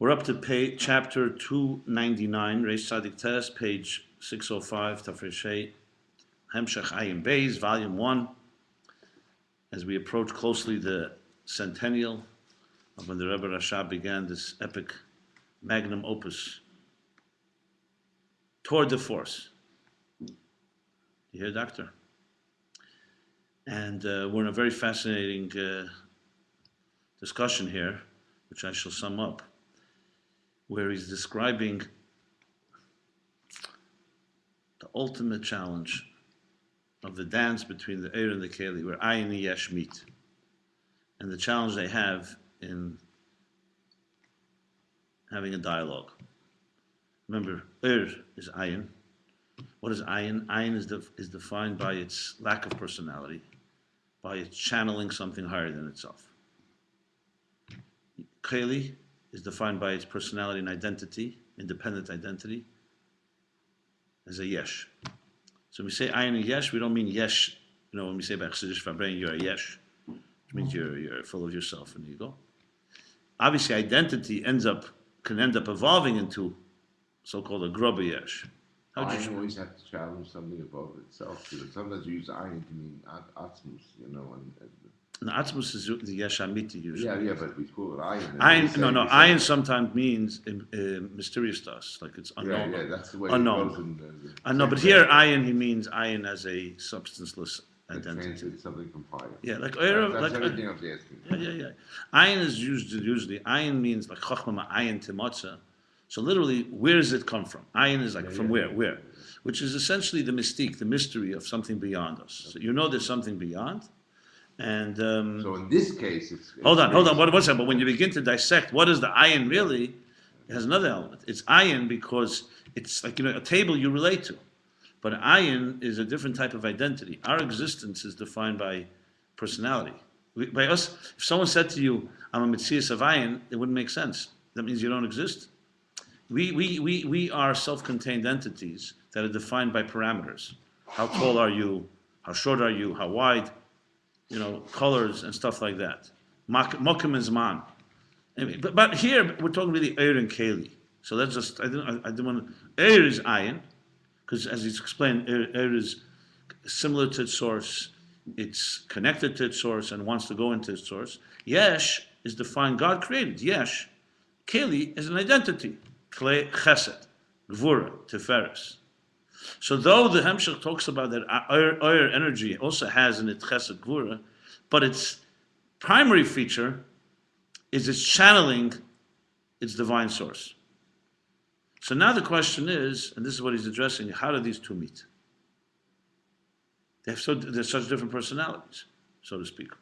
We're up to chapter 299, Reish Tzadik Tes, page 605, Tafreshei, Hemshech Ayin Beis, volume 1. As we approach closely the centennial of when the Rebbe Rashab began this epic magnum opus, Tour de Force. You hear, Doctor? And we're in a very fascinating discussion here, which I shall sum up, where he's describing the ultimate challenge of the dance between the erev and the keli, where Ayin and yesh meet, and the challenge they have in having a dialogue. Remember, is Ayin. What is Ayin? Ayin is defined by its lack of personality, by its channeling something higher than itself. Keli is defined by its personality and identity, independent identity, as a yesh. So when we say Ayin and yesh, we don't mean yesh, when we say by Chassidus Fabrein, you're a yesh, which means you're full of yourself and ego. Obviously, identity can end up evolving into so-called a grubber yesh. Ayin always has to challenge something above itself. Sometimes you use Ayin to mean Atzmus, And Atzmus is the yesh amiti usually. Yeah, but we call it Ayin. Ayin sometimes means mysterious to us, like it's unknown. Yeah, that's the way unknown. It goes I know, but here Ayin, he means Ayin as a substanceless identity. Something from fire. Yeah, like erev. That's everything I was asking. Yeah. Ayin is used usually. Ayin means like Chachma Ayin Timotza. So literally, where does it come from? Ayin is like from where? Where? Which is essentially the mystique, the mystery of something beyond us. So there's something beyond. And so in this case, it's hold on. What's that? But when you begin to dissect, what is the Ayin really? It has another element. It's Ayin because it's like a table you relate to. But Ayin is a different type of identity. Our existence is defined by personality. By us, if someone said to you, "I'm a Metzias of Ayin," it wouldn't make sense. That means you don't exist. We are self-contained entities that are defined by parameters. How tall are you? How short are you? How wide? Colors and stuff like that. Mokim and Zman. But here we're talking really Eir and Keli. So that's just, I didn't want to, Eir is Ayin, because as he's explained, Eir is similar to its source, it's connected to its source and wants to go into its source. Yesh is defined, God created. Yesh. Keli is an identity. Klei Chesed, Gvura, Tiferes. So though the Hemshech talks about that Eir energy also has in it Chesed Gvura, but its primary feature is its channeling its divine source. So now the question is, and this is what he's addressing, how do these two meet? They're such different personalities, so to speak.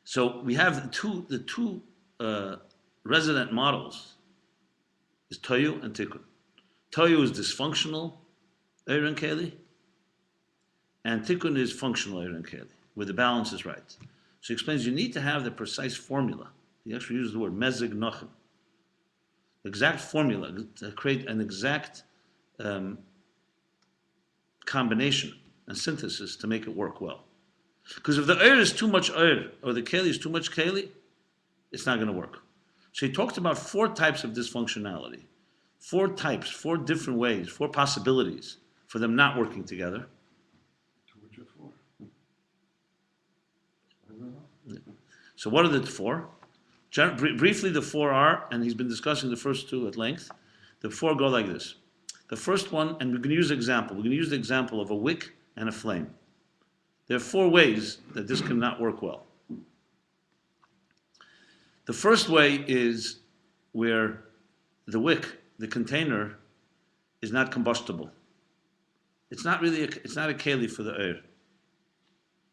So we have the two resident models is Toyu and Tikkun. Toyu is dysfunctional Eir and Keli, and Tikkun is functional Eir and Keli, where the balance is right. So he explains you need to have the precise formula. He actually uses the word mezig nochem. Exact formula to create an exact combination and synthesis to make it work well. Because if the Eir is too much Eir, or the Keli is too much Keli, it's not going to work. So he talked about 4 types of dysfunctionality. 4 types, 4 different ways, 4 possibilities for them not working together. Which are 4? I don't know. So what are the 4? Briefly, the 4 are, and he's been discussing the first 2 at length. The 4 go like this. The first one, and we're going to use an example. We're going to use the example of a wick and a flame. There are 4 ways that this cannot work well. The first way is where the wick, the container, is not combustible. It's not a keli for the Eir.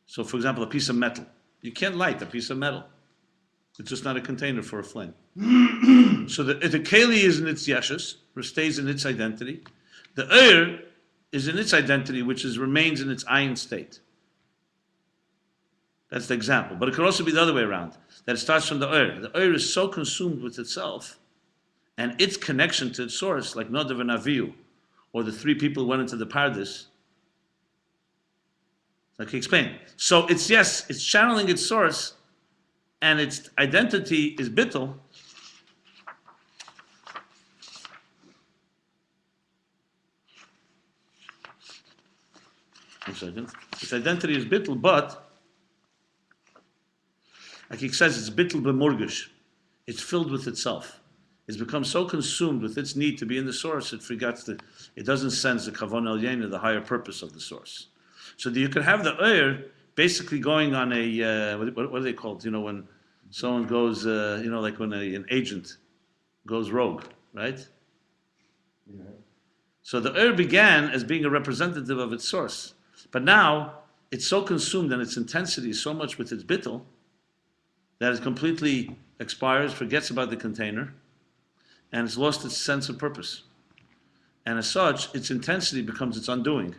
So for example, a piece of metal. You can't light a piece of metal. It's just not a container for a flame. So the keli is in its yeshes, or stays in its identity. The Eir is in its identity, which remains in its Ayin state. That's the example. But it could also be the other way around, that it starts from the Eir. The Eir is so consumed with itself and its connection to its source, like Nadav and Avihu, or the 3 people who went into the paradise. Like he explained. So it's channeling its source, and its identity is bittul, second. Its identity is bittul, but like he says, it's bittul b'murgish. It's filled with itself. It's become so consumed with its need to be in the source, it doesn't sense the kavan el yena, the higher purpose of the source. So that you could have the basically going on a, what are they called? When someone goes, like when an agent goes rogue, right? Yeah. So the began as being a representative of its source. But now, it's so consumed and its intensity is so much with its bittul that it completely expires, forgets about the container, and it's lost its sense of purpose. And as such, its intensity becomes its undoing,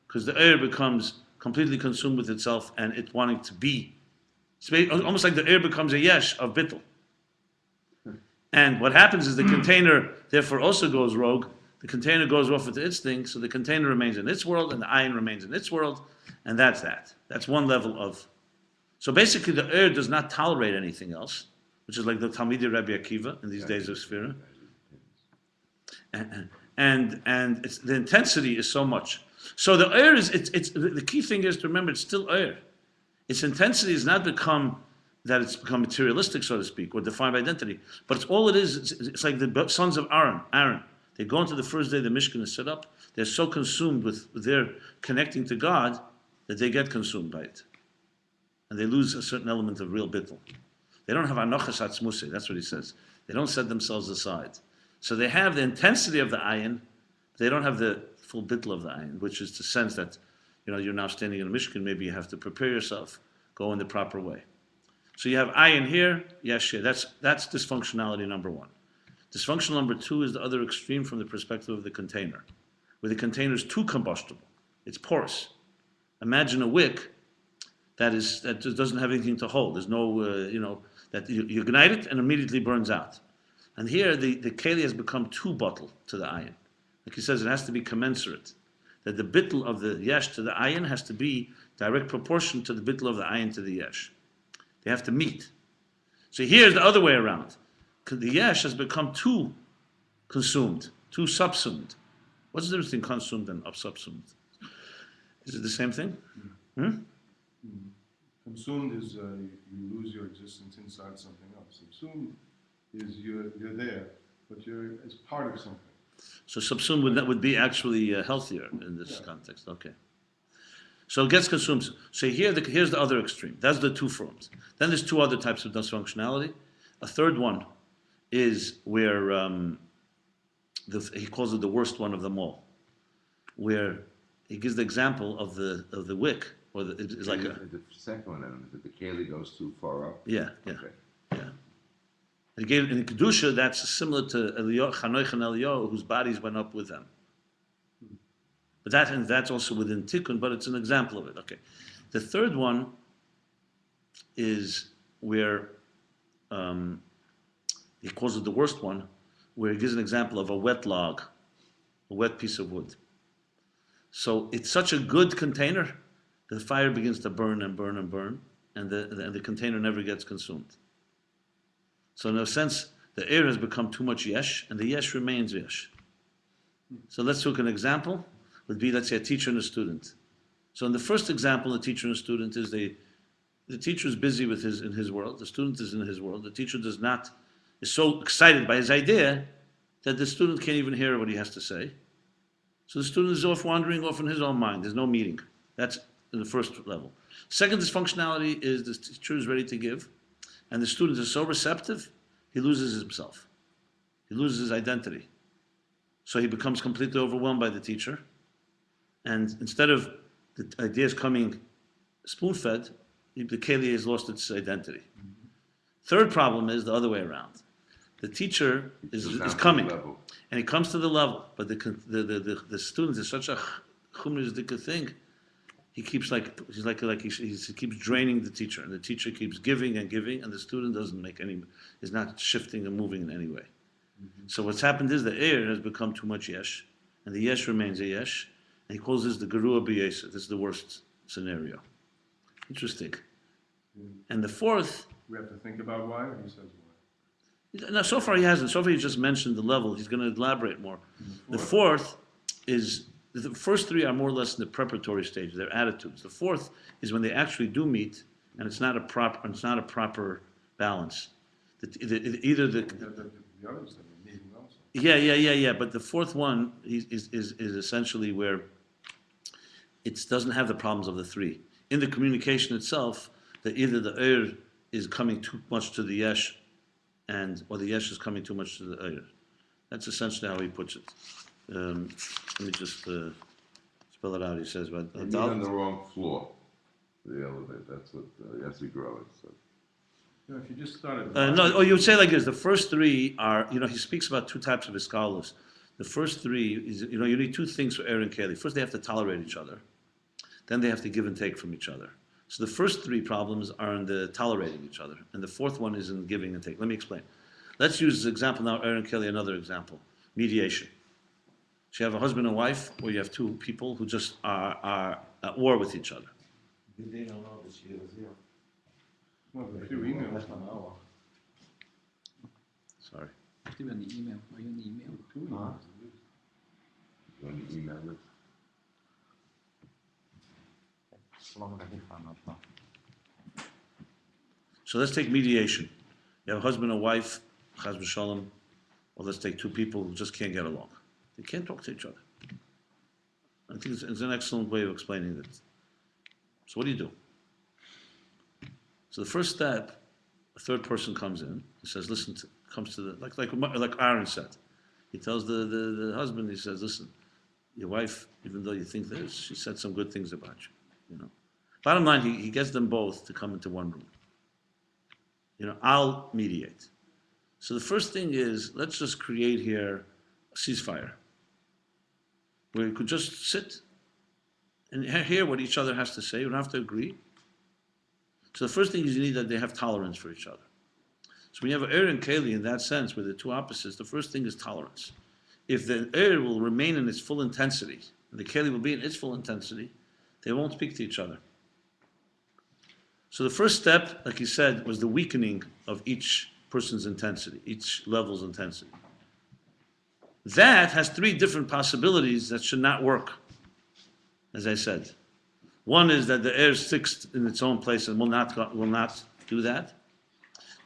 because the becomes completely consumed with itself and it wanting to be. It's almost like the becomes a yesh of bittul. And what happens is the container therefore also goes rogue. The container goes off with its thing, so the container remains in its world and the ayin remains in its world, and that's that. That's one level of. So basically the does not tolerate anything else, which is like the Talmidei Rabbi Akiva in these days of Sphira. And it's, the intensity is so much. So the is, it's the key thing is to remember it's still Its intensity has not become that it's become materialistic, so to speak, or defined by identity. But it's all it is. It's like the sons of Aaron. They go into the first day the Mishkan is set up. They're so consumed with their connecting to God that they get consumed by it. And they lose a certain element of real bittul. They don't have anochas atzmuse, that's what he says. They don't set themselves aside. So they have the intensity of the ayin, but they don't have the full bittul of the ayin, which is to sense that, you're now standing in a Mishkan, maybe you have to prepare yourself, go in the proper way. So you have ayin here, yesh here. That's dysfunctionality number one. Dysfunctional number two is the other extreme from the perspective of the container, where the container is too combustible. It's porous. Imagine a wick that just doesn't have anything to hold. There's no, that you ignite it and immediately burns out. And here the keli has become too bottle to the ayin. Like he says, it has to be commensurate. That the bittul of the yesh to the ayin has to be direct proportion to the bittul of the ayin to the yesh. They have to meet. So here's the other way around. The yesh has become too consumed, too subsumed. What's the difference between consumed and subsumed? Is it the same thing? Consumed is you lose your existence inside something else. Subsumed is you're there, but it's part of something. So subsumed would be actually healthier in this context. Okay. So it gets consumed. So here's the other extreme. That's the two forms. Then there's two other types of dysfunctionality. A third one is where he calls it the worst one of them all, where he gives the example of the wick, or it's like the second one. That the keli goes too far up. Yeah. Okay. Yeah. And again, in Kedusha, that's similar to Chanoich and Eliyahu, whose bodies went up with them. But that's also within Tikkun, but it's an example of it. Okay. The third one is where he calls it the worst one, where he gives an example of a wet log, a wet piece of wood. So it's such a good container, the fire begins to burn and burn and burn, and the container never gets consumed. So in a sense, the air has become too much yesh, and the yesh remains yesh. So let's take an example. Would be, let's say, a teacher and a student. So in the first example, the teacher and a student is the teacher is busy with in his world, the student is in his world. The teacher is so excited by his idea that the student can't even hear what he has to say. So the student is wandering off in his own mind. There's no meeting. That's in the first level. Second dysfunctionality is the teacher is ready to give, and the student is so receptive, he loses himself. He loses his identity. So he becomes completely overwhelmed by the teacher. And instead of the ideas coming spoon-fed, the keli has lost its identity. Third problem is the other way around. The teacher is coming, and he comes to the level, but the student is such a chumrisdika thing. He keeps he keeps draining the teacher, and the teacher keeps giving and giving, and the student is not shifting and moving in any way. So what's happened is the air has become too much yesh, and the yesh remains a yesh, and he calls this the gerua b'yesa. This is the worst scenario. Interesting. And the fourth, we have to think about why, or he says why. No, so far he hasn't. So far he just mentioned the level. He's going to elaborate more. The fourth is The first three are more or less in the preparatory stage. They're attitudes. The fourth is when they actually do meet, and it's not a proper balance. Either the The others that are meeting also. yeah. But the fourth one is essentially where it doesn't have the problems of the three. In the communication itself, that either the is coming too much to the yesh, or the yesh is coming too much to the That's essentially how he puts it. Let me just spell it out. He says, "But You mean on the wrong floor, the elevator." That's what Yossi Growler said. If you just started. no, you would say like this. The first three are, he speaks about two types of iskalos. The first three is, you need two things for and Keli. First, they have to tolerate each other. Then they have to give and take from each other. So the first three problems are in the tolerating each other. And the fourth one is in giving and taking. Let me explain. Let's use the example now, and Kelly, another example. Mediation. So you have a husband and wife, or you have two people who just are at war with each other. Well, if you email. Sorry. Do on the email. Are you on the email? Two emails. You want to email it? So let's take mediation. You have a husband and wife, chas v'shalom, or let's take two people who just can't get along. They can't talk to each other. I think it's an excellent way of explaining that. So what do you do? So the first step, a third person comes in. He says, "Listen," comes to like Aaron said. He tells the husband. He says, "Listen, your wife, even though you think this, she said some good things about you. Bottom line, he gets them both to come into one room. I'll mediate. So the first thing is, let's just create here a ceasefire, where you could just sit and hear what each other has to say. You don't have to agree. So the first thing is you need that they have tolerance for each other. So when you have an and Keli in that sense, where the two opposites, the first thing is tolerance. If the will remain in its full intensity, and the Keli will be in its full intensity, they won't speak to each other. So the first step, like he said, was the weakening of each person's intensity, each level's intensity. That has three different possibilities that should not work, as I said. One is that the air is fixed in its own place and will not do that.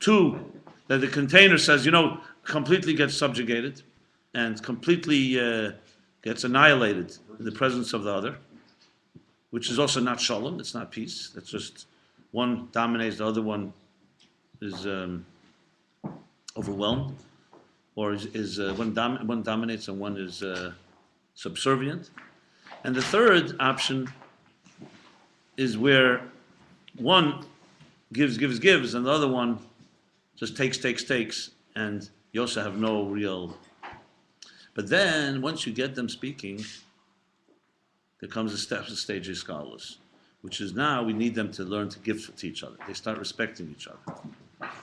Two, that the container says, completely gets subjugated and completely gets annihilated in the presence of the other, which is also not shalom, it's not peace. That's just one dominates, the other one is overwhelmed, or one dominates and one is subservient. And the third option is where one gives, and the other one just takes, and you also have no real. But then, once you get them speaking, there comes a stage of scholars, which is now we need them to learn to give to each other. They start respecting each other.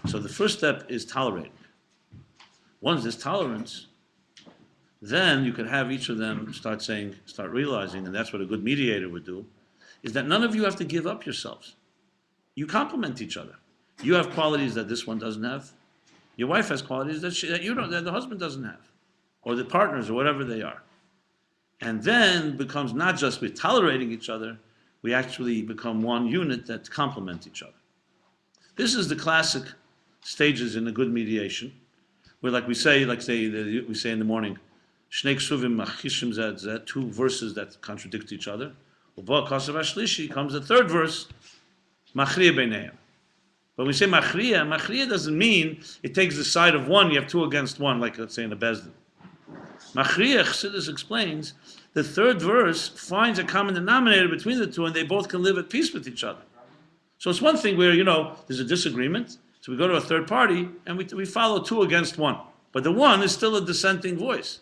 So the first step is tolerating. Once there's tolerance, then you can have each of them start realizing, and that's what a good mediator would do, is that none of you have to give up yourselves. You complement each other. You have qualities that this one doesn't have. Your wife has qualities that the husband doesn't have, or the partners, or whatever they are. And then becomes not just we're tolerating each other, we actually become one unit that complement each other. This is the classic stages in a good mediation, where we say in the morning, Shnei ksuvim machishim zed zed, two verses that contradict each other. Comes the third verse, machriya beineim. But when we say machriya doesn't mean it takes the side of one, you have two against one, like let's say in a bezdin. Machriya, Chassidus explains, the third verse finds a common denominator between the two, and they both can live at peace with each other. So it's one thing where, there's a disagreement, so we go to a third party, and we follow two against one. But the one is still a dissenting voice.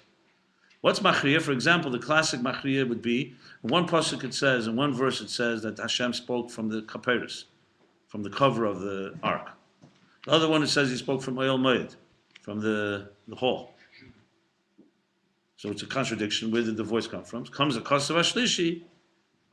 What's machriya? For example, the classic machriya would be, in one pasuk it says, in one verse it says that Hashem spoke from the kaperis, from the cover of the ark. The other one it says he spoke from Oyel Moed, from the hall. So it's a contradiction. Where did the voice come from? Comes a kosav ashlishi,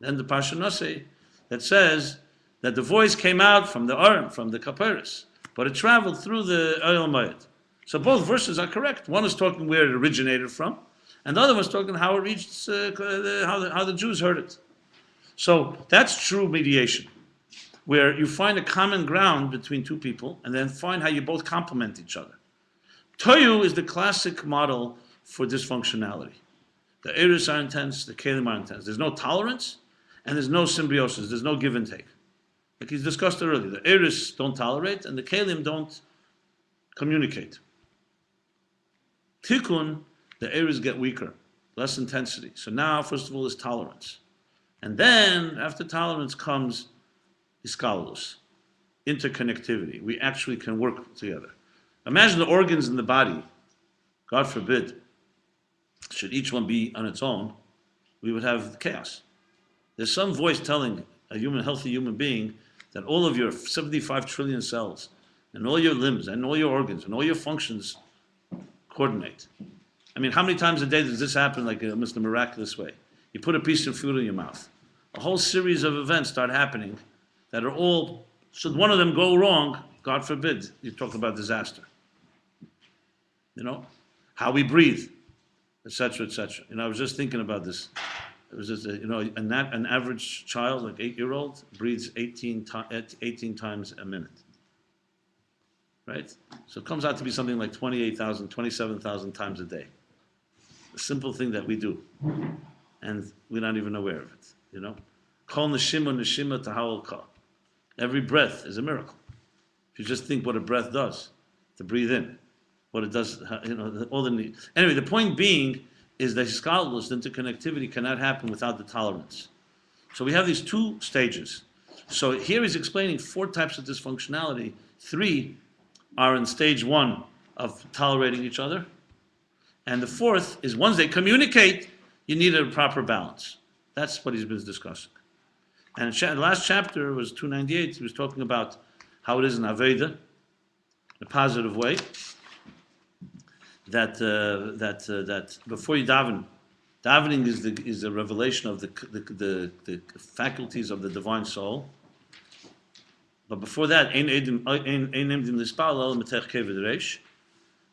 then the Parsha Nosei, that says that the voice came out from the Aron, from the kaperis, but it traveled through the Oyel Moed. So both verses are correct. One is talking where it originated from, And the other one's talking how it reached, how the Jews heard it. So that's true mediation, where you find a common ground between two people and then find how you both complement each other. Toyu is the classic model for dysfunctionality. The erev are intense, the kelim are intense. There's no tolerance and there's no symbiosis, there's no give and take. Like he's discussed earlier, the erev don't tolerate and the kelim don't communicate. Tikkun, the erev get weaker, less intensity. So now, first of all, is tolerance. And then, after tolerance comes iskalus, interconnectivity. We actually can work together. Imagine the organs in the body, God forbid, should each one be on its own, we would have chaos. There's some voice telling a healthy human being that all of your 75 trillion cells and all your limbs and all your organs and all your functions coordinate. I mean, how many times a day does this happen like in almost a miraculous way? You put a piece of food in your mouth. A whole series of events start happening that are all, should one of them go wrong, God forbid, you talk about disaster. You know, how we breathe, etc., etc. You know, I was just thinking about this. It was just, an average child, like 8-year-old, breathes 18 times a minute. Right? So it comes out to be something like 28,000, 27,000 times a day. A simple thing that we do. And we're not even aware of it, you know? Kol neshima tahawal ka. Every breath is a miracle. If you just think what a breath does, to breathe in, what it does, all the need. Anyway, the point being is that hiskalus, the interconnectivity, cannot happen without the tolerance. So we have these two stages. So here he's explaining 4 types of dysfunctionality. 3 are in stage 1 of tolerating each other. And the 4th is once they communicate, you need a proper balance. That's what he's been discussing. And the last chapter was 298. He was talking about how it is in Aveda, a positive way, that before you davening is the revelation of the faculties of the divine soul. But before that,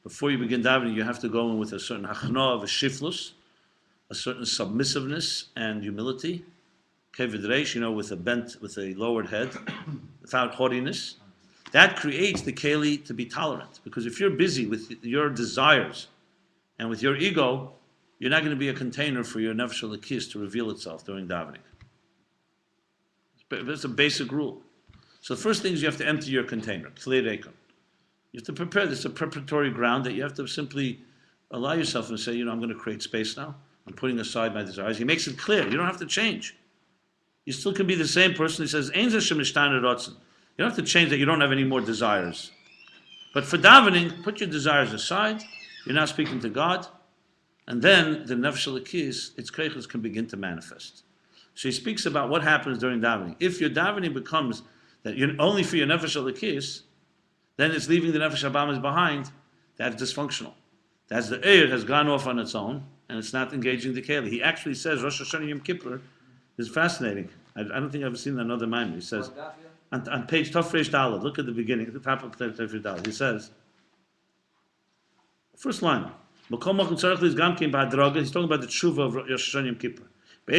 before you begin davening, you have to go in with a certain hachna of a shiflus, a certain submissiveness and humility, kevid reish, with a lowered head, without haughtiness. That creates the keli to be tolerant. Because if you're busy with your desires and with your ego, you're not going to be a container for your nefesh lakis to reveal itself during davening. That's a basic rule. So the first thing is you have to empty your container, klei reikon. You have to prepare. This is a preparatory ground that you have to simply allow yourself and say, I'm going to create space now. I'm putting aside my desires. He makes it clear. You don't have to change. You still can be the same person. He says, Ein Zashem Nishtan Rotzen. You don't have to change that you don't have any more desires. But for davening, put your desires aside. You're now speaking to God. And then the nefesh lakis, its kreiches can begin to manifest. So he speaks about what happens during davening. If your davening becomes that you're only for your nefesh lakis, then it's leaving the nefesh habamis behind. That's dysfunctional. That's the erev has gone off on its own, and it's not engaging the keli. He actually says Rosh Hashanah Yom Kippur is fascinating. I don't think I've seen another mime. He says on page Tofresh Daled, look at the beginning, at the top of Tofresh Daled. He says, first line, he's talking about the tshuva of Rosh Hashanah Yom Kippur. The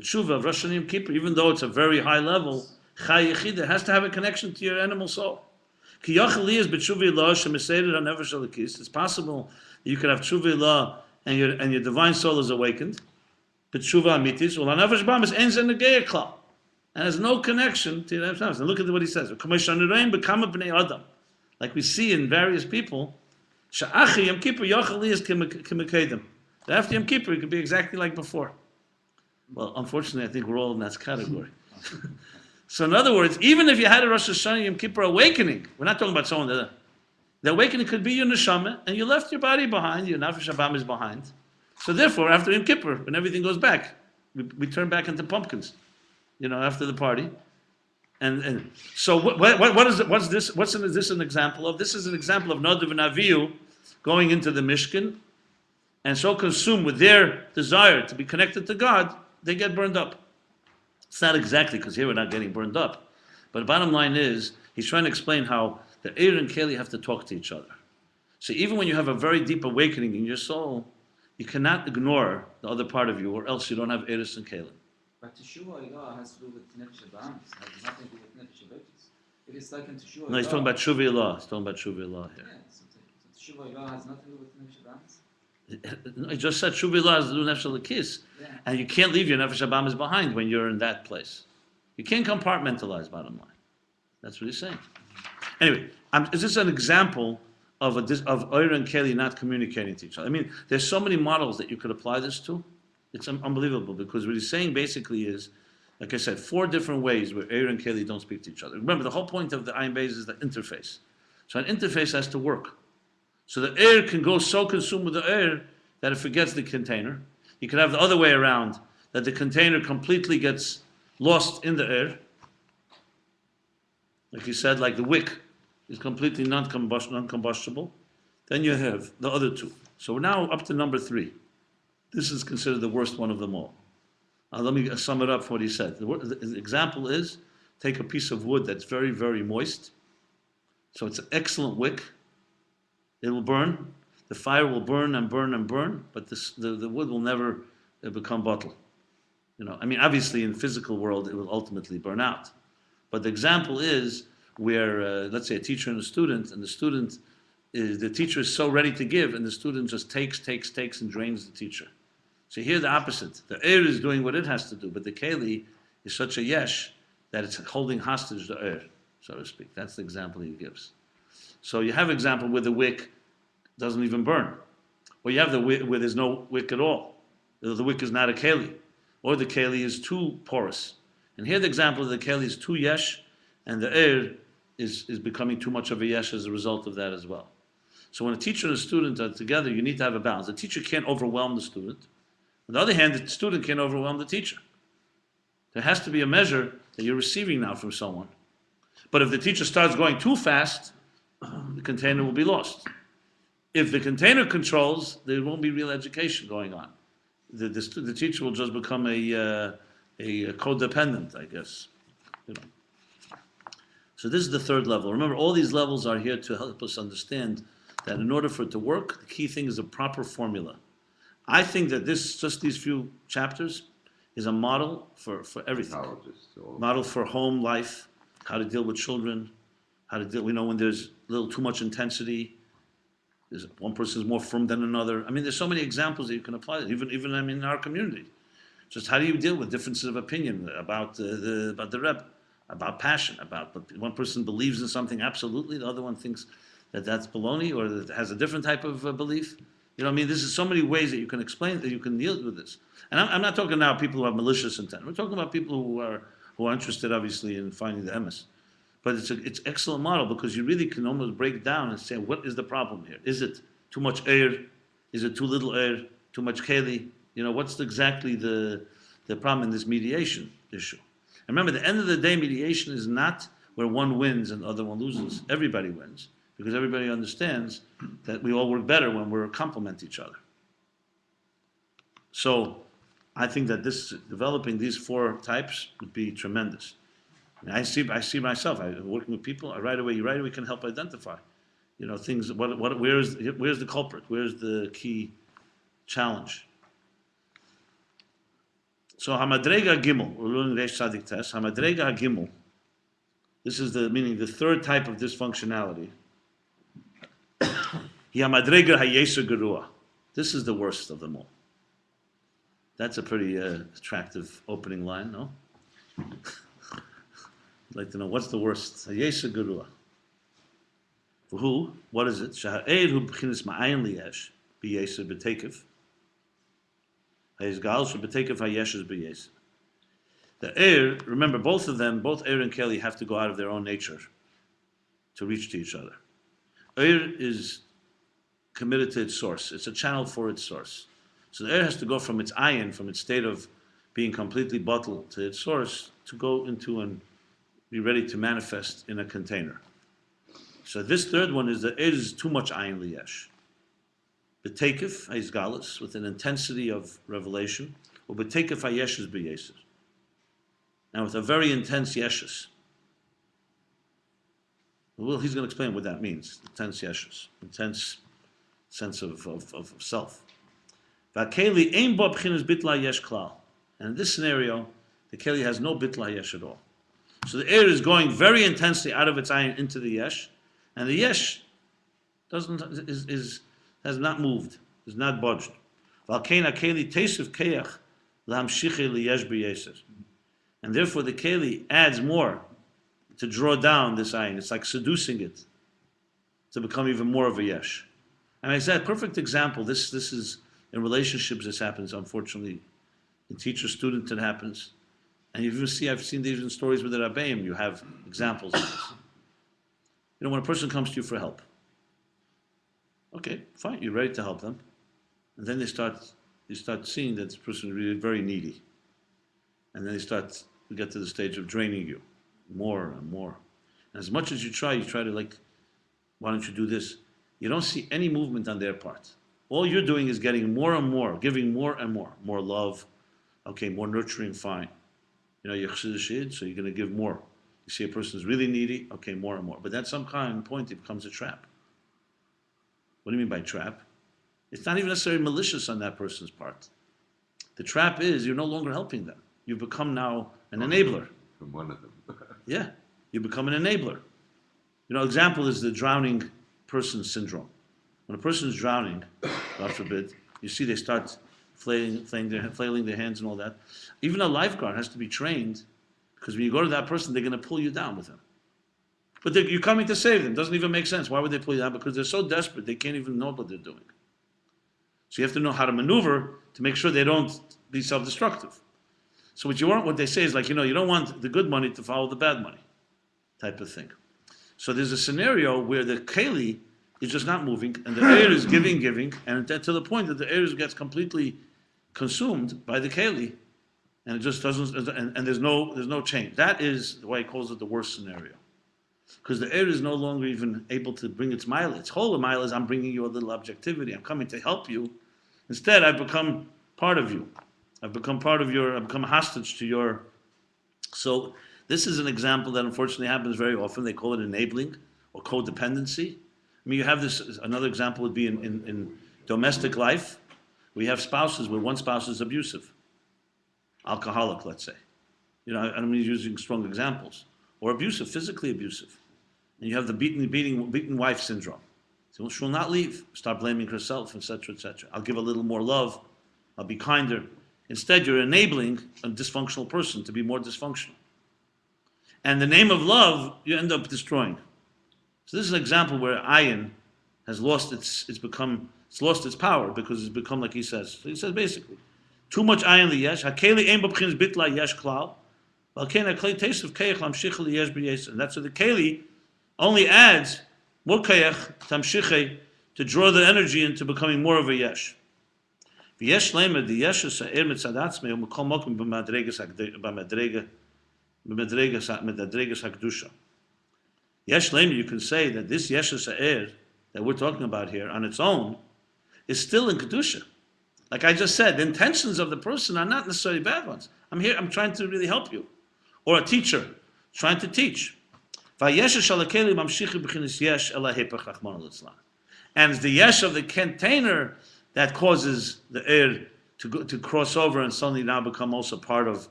tshuva of Rosh Hashanah Yom Kippur, even though it's a very high level, it has to have a connection to your animal soul. It's possible that you could have tshuva and your divine soul is awakened. But tshuva amitis, and has no connection to your nefesh. Look at what he says. Like we see in various people, after Yom Kippur, it could be exactly like before. Well, unfortunately, I think we're all in that category. So in other words, even if you had a Rosh Hashanah Yom Kippur awakening, we're not talking about someone that the awakening could be your neshama, and you left your body behind, your nefesh habam is behind. So therefore, after Yom Kippur, when everything goes back, we turn back into pumpkins, after the party. And so what is it? What's this? Is this an example of? This is an example of Nadav and Avihu going into the Mishkan, and so consumed with their desire to be connected to God, they get burned up. It's not exactly, because here we're not getting burned up. But the bottom line is, he's trying to explain how the erev and keli have to talk to each other. So even when you have a very deep awakening in your soul, you cannot ignore the other part of you, or else you don't have eris and kalim. But Teshuvah Ilah has to do with Nefesh Ba'amis, has nothing to do with Nefesh Betis. If it's like in Teshuvah No, he's talking about Shuvi Allah. He's talking about Shuvi Allah here. Yeah, so Teshuvah Ilah has nothing to do with Nefesh Ba'amis. No, he just said Shuvi Allah is the nefesh l'kis, Yeah. and you can't leave your nefesh abamis behind when you're in that place. You can't compartmentalize. Bottom line, that's what he's saying. Anyway, is this an example of Oyer and Keli not communicating to each other? I mean, there's so many models that you could apply this to. It's unbelievable, because what he's saying basically is, like I said, 4 different ways where Oyer and Keli don't speak to each other. Remember, the whole point of the Ayin Beis is the interface. So an interface has to work. So the air can go so consumed with the air that it forgets the container. You could have the other way around, that the container completely gets lost in the air. Like he said, like the wick is completely non-combustible. Then you have the other 2. So we're now up to number 3. This is considered the worst one of them all. Let me sum it up for what he said. The example is, take a piece of wood that's very, very moist. So it's an excellent wick. It will burn. The fire will burn and burn and burn, but the wood will never become bottle. I mean, obviously in the physical world, it will ultimately burn out. But the example is where, let's say, a teacher and a student, and the teacher is so ready to give, and the student just takes, and drains the teacher. So here the opposite. The air is doing what it has to do, but the keli is such a yesh that it's holding hostage the air, so to speak. That's the example he gives. So you have example where the wick doesn't even burn. Or you have the wick where there's no wick at all. The wick is not a keli. Or the keli is too porous. And here the example of the keli is too yesh, and the air is becoming too much of a yesh as a result of that as well. So when a teacher and a student are together, you need to have a balance. The teacher can't overwhelm the student. On the other hand, the student can't overwhelm the teacher. There has to be a measure that you're receiving now from someone. But if the teacher starts going too fast, the container will be lost. If the container controls, there won't be real education going on. The teacher will just become a codependent, I guess. So this is the 3rd level. Remember, all these levels are here to help us understand that in order for it to work, the key thing is a proper formula. I think that just these few chapters is a model for everything. Model for home life, how to deal with children, how to deal, when there's a little too much intensity, one person is more firm than another. I mean, there's so many examples that you can apply, even in our community. Just how do you deal with differences of opinion about the Rebbe, about passion, about one person believes in something absolutely, the other one thinks that that's baloney, or that has a different type of belief. There's so many ways that you can explain, that you can deal with this. And I'm not talking now people who have malicious intent. We're talking about people who are interested, obviously, in finding the emes. But it's excellent model, because you really can almost break down and say, what is the problem here? Is it too much air? Is it too little air? Too much keli? What's exactly the problem in this mediation issue? And remember, at the end of the day, mediation is not where one wins and the other one loses. Everybody wins, because everybody understands that we all work better when we complement each other. So I think that developing these 4 types would be tremendous. I see myself. I'm working with people. Right away we can help identify, things. Where's the culprit? Where's the key challenge? So Hamadrega Gimel, we're learning Reish Tzadik Tes. Hamadrega Gimel. This is the 3rd type of dysfunctionality. Hamadrega Hayeser Gerua. This is the worst of them all. That's a pretty attractive opening line, no? I'd like to know, what's the worst? Hayeser Gerua. For who? What is it? Shaha'ed hu b'chinas ma'ayin liyesh b'yeser b'tekev. Hayizgal sheb'tekev hayesh is b'yeser. The air, remember, both air and keli have to go out of their own nature to reach to each other. Air is committed to its source. It's a channel for its source. So the air has to go from its ayin, from its state of being completely bottled, to its source, to go into and be ready to manifest in a container. So this 3rd one is that it is too much ayin liyesh. B'teikif haizgalus, with an intensity of revelation, or b'teikif hayesh is b'yeser. And with a very intense yeshes. Well, he's going to explain what that means. Intense yeshes, intense sense of self. V'akeli ein bo b'chinas bitla yesh klal. And in this scenario, the keli has no bitla yesh at all. So the air is going very intensely out of its ayin into the yesh, and the yesh has not moved, is not budged. V'alkein hakeli teisuf keach l'hamshiche liyesh b'yeser. And therefore the keli adds more to draw down this ayin. It's like seducing it to become even more of a yesh. And I said, perfect example. This is in relationships. This happens, unfortunately, in teacher-student. It happens, and I've seen these in stories with the Rabbeim. You have examples of this. When a person comes to you for help, okay, fine, you're ready to help them, and then you start seeing that this person is really very needy, and then we get to the stage of draining you more and more. And as much as you try to like, why don't you do this? You don't see any movement on their part. All you're doing is getting more and more, giving more and more love. Okay, more nurturing, fine. You're chassid, so you're going to give more. You see a person is really needy, okay, more and more. But at some point, it becomes a trap. What do you mean by trap? It's not even necessarily malicious on that person's part. The trap is you're no longer helping them. You've become now an enabler. From one of them. Yeah, you become an enabler. Example is the drowning person syndrome. When a person is drowning, God forbid, you see they start flailing their hands and all that. Even a lifeguard has to be trained, because when you go to that person, they're going to pull you down with them. But you're coming to save them. Doesn't even make sense. Why would they pull you down? Because they're so desperate, they can't even know what they're doing. So you have to know how to maneuver to make sure they don't be self-destructive. So what they say is like, you don't want the good money to follow the bad money, type of thing. So there's a scenario where the keli is just not moving, and the air is giving, and to the point that the air gets completely consumed by the keli, and it just doesn't, and there's no change. That is why he calls it the worst scenario, because the air is no longer even able to bring its mile. Its whole mile is I'm bringing you a little objectivity. I'm coming to help you. Instead, I've become part of you. I've become a hostage to your. So this is an example that unfortunately happens very often. They call it enabling or codependency. I mean, you have this. Another example would be in domestic life. We have spouses where one spouse is abusive, alcoholic, let's say. I'm using strong examples, or abusive, physically abusive, and you have the beaten wife syndrome. So she'll not leave. Start blaming herself, etc., etc. I'll give a little more love. I'll be kinder. Instead, you're enabling a dysfunctional person to be more dysfunctional. And the name of love, you end up destroying. So this is an example where ayin has lost its power, because it's become like he says. So he says basically, too much ayin liyesh. Hakeli ein b'chinas bitla yesh klal. V'alkein hakeli teisuf keich lamshich liyesh b'yeser. And that's what the keli only adds more keich tamshiche to draw the energy into becoming more of a yesh. V'yesh lemer the yesh ha'er mitzadatzmei u'mekol mokum b'madregas hakdusha. Yesh lemer, you can say that this yesh ha'er that we're talking about here on its own is still in kedusha. Like I just said, the intentions of the person are not necessarily bad ones. I'm trying to really help you. Or a teacher trying to teach. And the yesh of the container that causes the air to cross over and suddenly now become also part of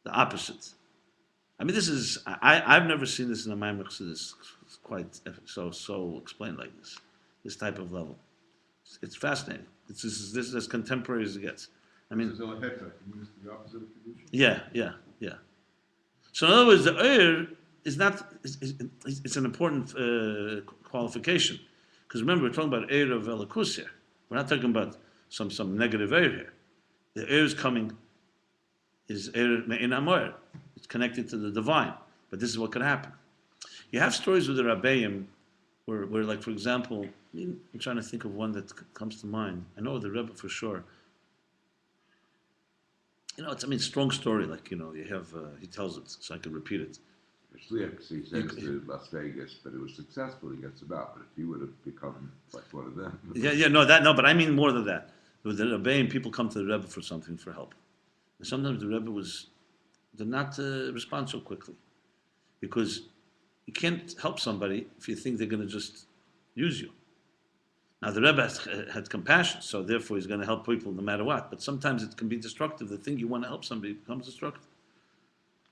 the opposite. I mean, I've never seen this in a Maimon Chassidus quite so explained like this type of level. It's fascinating. This is as contemporary as it gets. I mean, this is the opposite of kedusha. Yeah. So in other words, the air is not. It's an important qualification, because remember we're talking about erev elikus here. We're not talking about some negative air here. The air is coming. Is air me'in amoyer. It's connected to the divine. But this is what can happen. You have stories with the Rabbeim where, like, for example, I'm trying to think of one that comes to mind. I know the Rebbe for sure. It's strong story. Like, you have, he tells it, so I can repeat it. Actually, he sends to Las Vegas, but it was successful. He gets about. But if he would have become like one of them. But I mean more than that. With the Rabbeim, people come to the Rebbe for something, for help. And sometimes the Rebbe did not respond so quickly. Because you can't help somebody if you think they're going to just use you. Now the Rebbe had compassion, so therefore he's going to help people no matter what. But sometimes it can be destructive. The thing you want to help somebody becomes destructive.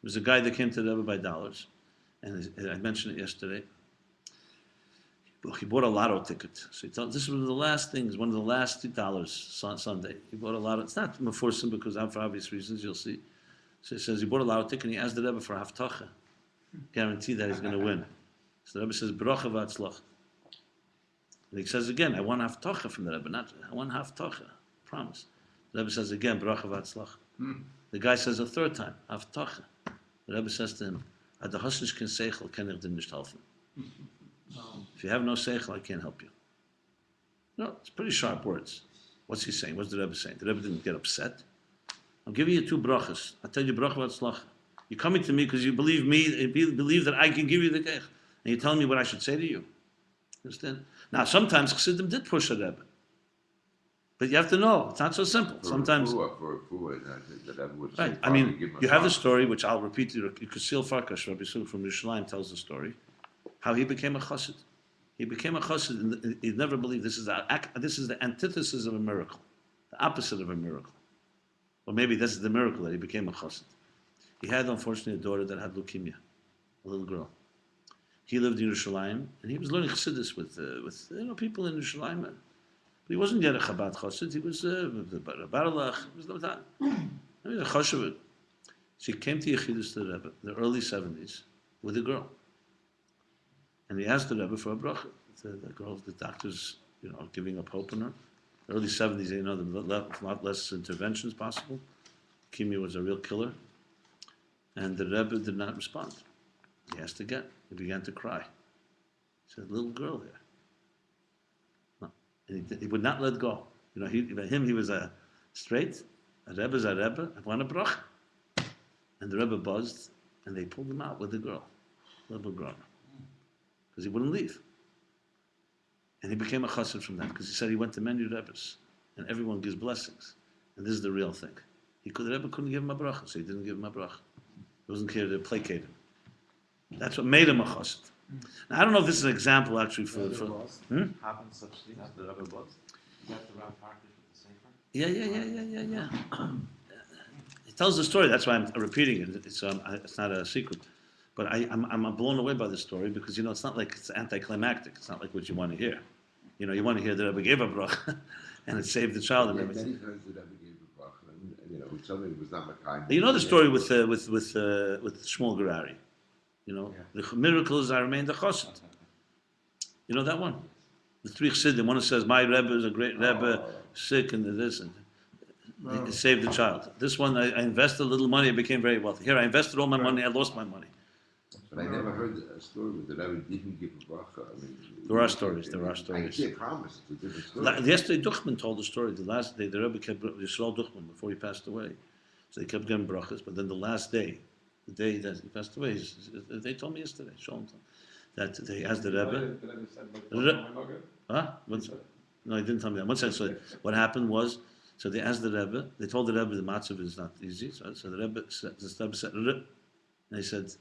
There was a guy that came to the Rebbe by dollars, and I mentioned it yesterday. He bought a lotto ticket. So he told, this was one of the last things, one of the last $2 on Sunday. He bought a lotto. It's not meforsim because for obvious reasons, you'll see. So he says he bought a lotto ticket and he asked the Rebbe for haftacha, guarantee that he's going to win. So the Rebbe says, Baruch v'atzlach. And he says again, I want haftacha from the Rebbe, not I want haftacha, promise. The Rebbe says again, Baruch v'atzlach. The guy says a third time, haftacha. The Rebbe says to him, Ad hasish ken seichel ken ich dir nicht helfen. If you have no seichel, I can't help you. No, it's pretty sharp words. What's he saying? What's the Rebbe saying? The Rebbe didn't get upset. I'm giving you two brachas. I'll tell you bracha v'atzlach. You're coming to me because you believe me, you believe that I can give you the kech. And you're telling me what I should say to you. Understand? Now, sometimes Chassidim did push the Rebbe. But you have to know, it's not so simple. Sometimes... For a fool, the Rebbe would say, Right. I mean, you have the story, which I'll repeat. Yikusil Farkash, Rabbi Sulu from Yerushalayim tells the story, how he became a chassid. He became a chassid, and he never believed this is the antithesis of a miracle, the opposite of a miracle. Or maybe this is the miracle that he became a chassid. He had, unfortunately, a daughter that had leukemia, a little girl. He lived in Yerushalayim, and he was learning chassidus with people in Yerushalayim. But he wasn't yet a Chabad chassid. He was a Baralach. He was a chassid. She came to Yechidus to the Rebbe in the early 70s with a girl. And he asked the Rebbe for a bracha. The girl, the doctors, giving up hope in her. Early 70s, there were a lot less interventions possible. Leukemia was a real killer. And the Rebbe did not respond. He asked again. He began to cry. He said, little girl here. No. And he would not let go. By him, he was a straight. A Rebbe's a Rebbe. I want a bracha. And the Rebbe buzzed, and they pulled him out with the girl, little girl. Because he wouldn't leave. And he became a chassid from that, because he said he went to many Rebbes, and everyone gives blessings. And this is the real thing. The Rebbe couldn't give him a bracha, so he didn't give him a bracha. He wasn't here to placate him. That's what made him a chassid. Now, I don't know if this is an example, actually, for Happened such things after the Rebbe was? You have to wrap partners with the Sefer? Yeah. He tells the story, that's why I'm repeating it. It's not a secret. But I'm blown away by this story because, it's not like it's anticlimactic. It's not like what you want to hear. You want to hear that Rebbe gave a bracha and it saved the child and everything. Many times the Rebbe gave a bracha, and with somebody who was not Makayim. You know the story with Shmuel Gerari. The miracles I remain the chassid. You know that one? The three chassidim. One says, my Rebbe is a great Rebbe, sick and this and it saved the child. This one, I invested a little money, I became very wealthy. Here, I invested all my money, I lost my money. But I never heard a story where the Rebbe didn't give a bracha. There are stories. I can't promise it's a different story. Yesterday, Duchman told the story. The last day, the Rebbe kept Yisrael Duchman before he passed away. So they kept getting brachas. But then the last day, the day that he passed away, they told me yesterday, that they asked the Rebbe. Huh? No, he didn't tell me that. One second. So what happened was, so they asked the Rebbe. They told the Rebbe the matzav is not easy. So the Rebbe said, and he said.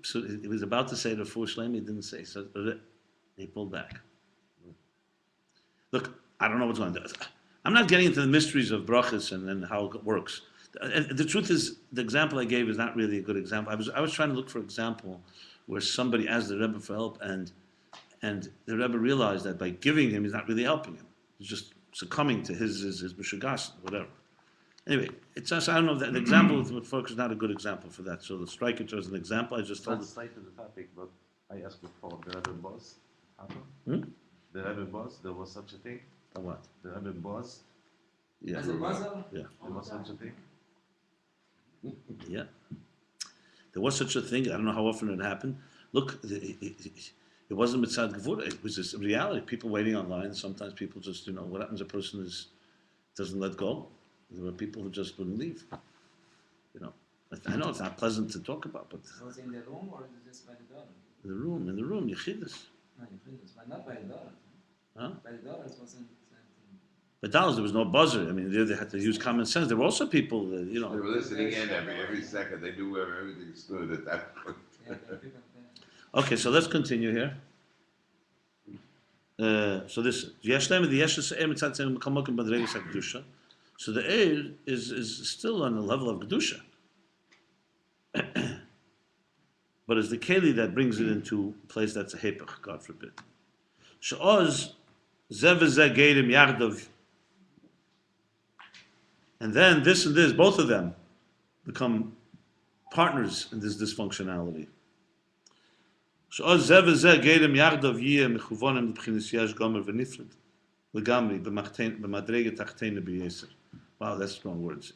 So he was about to say the full shleim, he didn't say. So he pulled back. Look, I don't know what's going on. I'm not getting into the mysteries of brachas and how it works. The truth is, the example I gave is not really a good example. I was trying to look for an example where somebody asked the Rebbe for help, and the Rebbe realized that by giving him, he's not really helping him. He's just succumbing to his mishugas, whatever. Anyway, it's just, I don't know, the example with folks is not a good example for that. So the strike it as an example, I just told It's not slight to the topic, but I asked before, the Rebbe boss, the Rebbe boss, there was such a thing? A what? The Rebbe boss, Yeah. As a buzzer? Yeah. there was such a thing? Yeah. There was such a thing. I don't know how often it happened. Look, it wasn't mitzad gevura. It was just a reality. People waiting online. Sometimes people just, what happens? A person doesn't let go. There were people who just wouldn't leave. I know it's not pleasant to talk about, but Was it in the room or is it just by the door? in the room, yechidus. No, but not by the door. Huh? By the door, it wasn't. But dollars, there was no buzzer. I mean, they had to use common sense. There were also people that, They were listening in every second. They knew where everything stood at that point. Yeah, people, Okay, so let's continue here. So this yesh time the yesh is mitzat tzem kamokim badreges hakdusha. So the air is still on the level of kedusha, but it's the keli that brings it into a place that's a hepech, God forbid. She'oz zev v'zeh geirim yachdav, and then this and this, both of them, become partners in this dysfunctionality. She'oz zev v'zeh geirim yachdav yiyeh mechuvonim d'bchinas yesh gomer v'nifred legamri b'madrege tachteina b'yeser. Wow, that's strong words.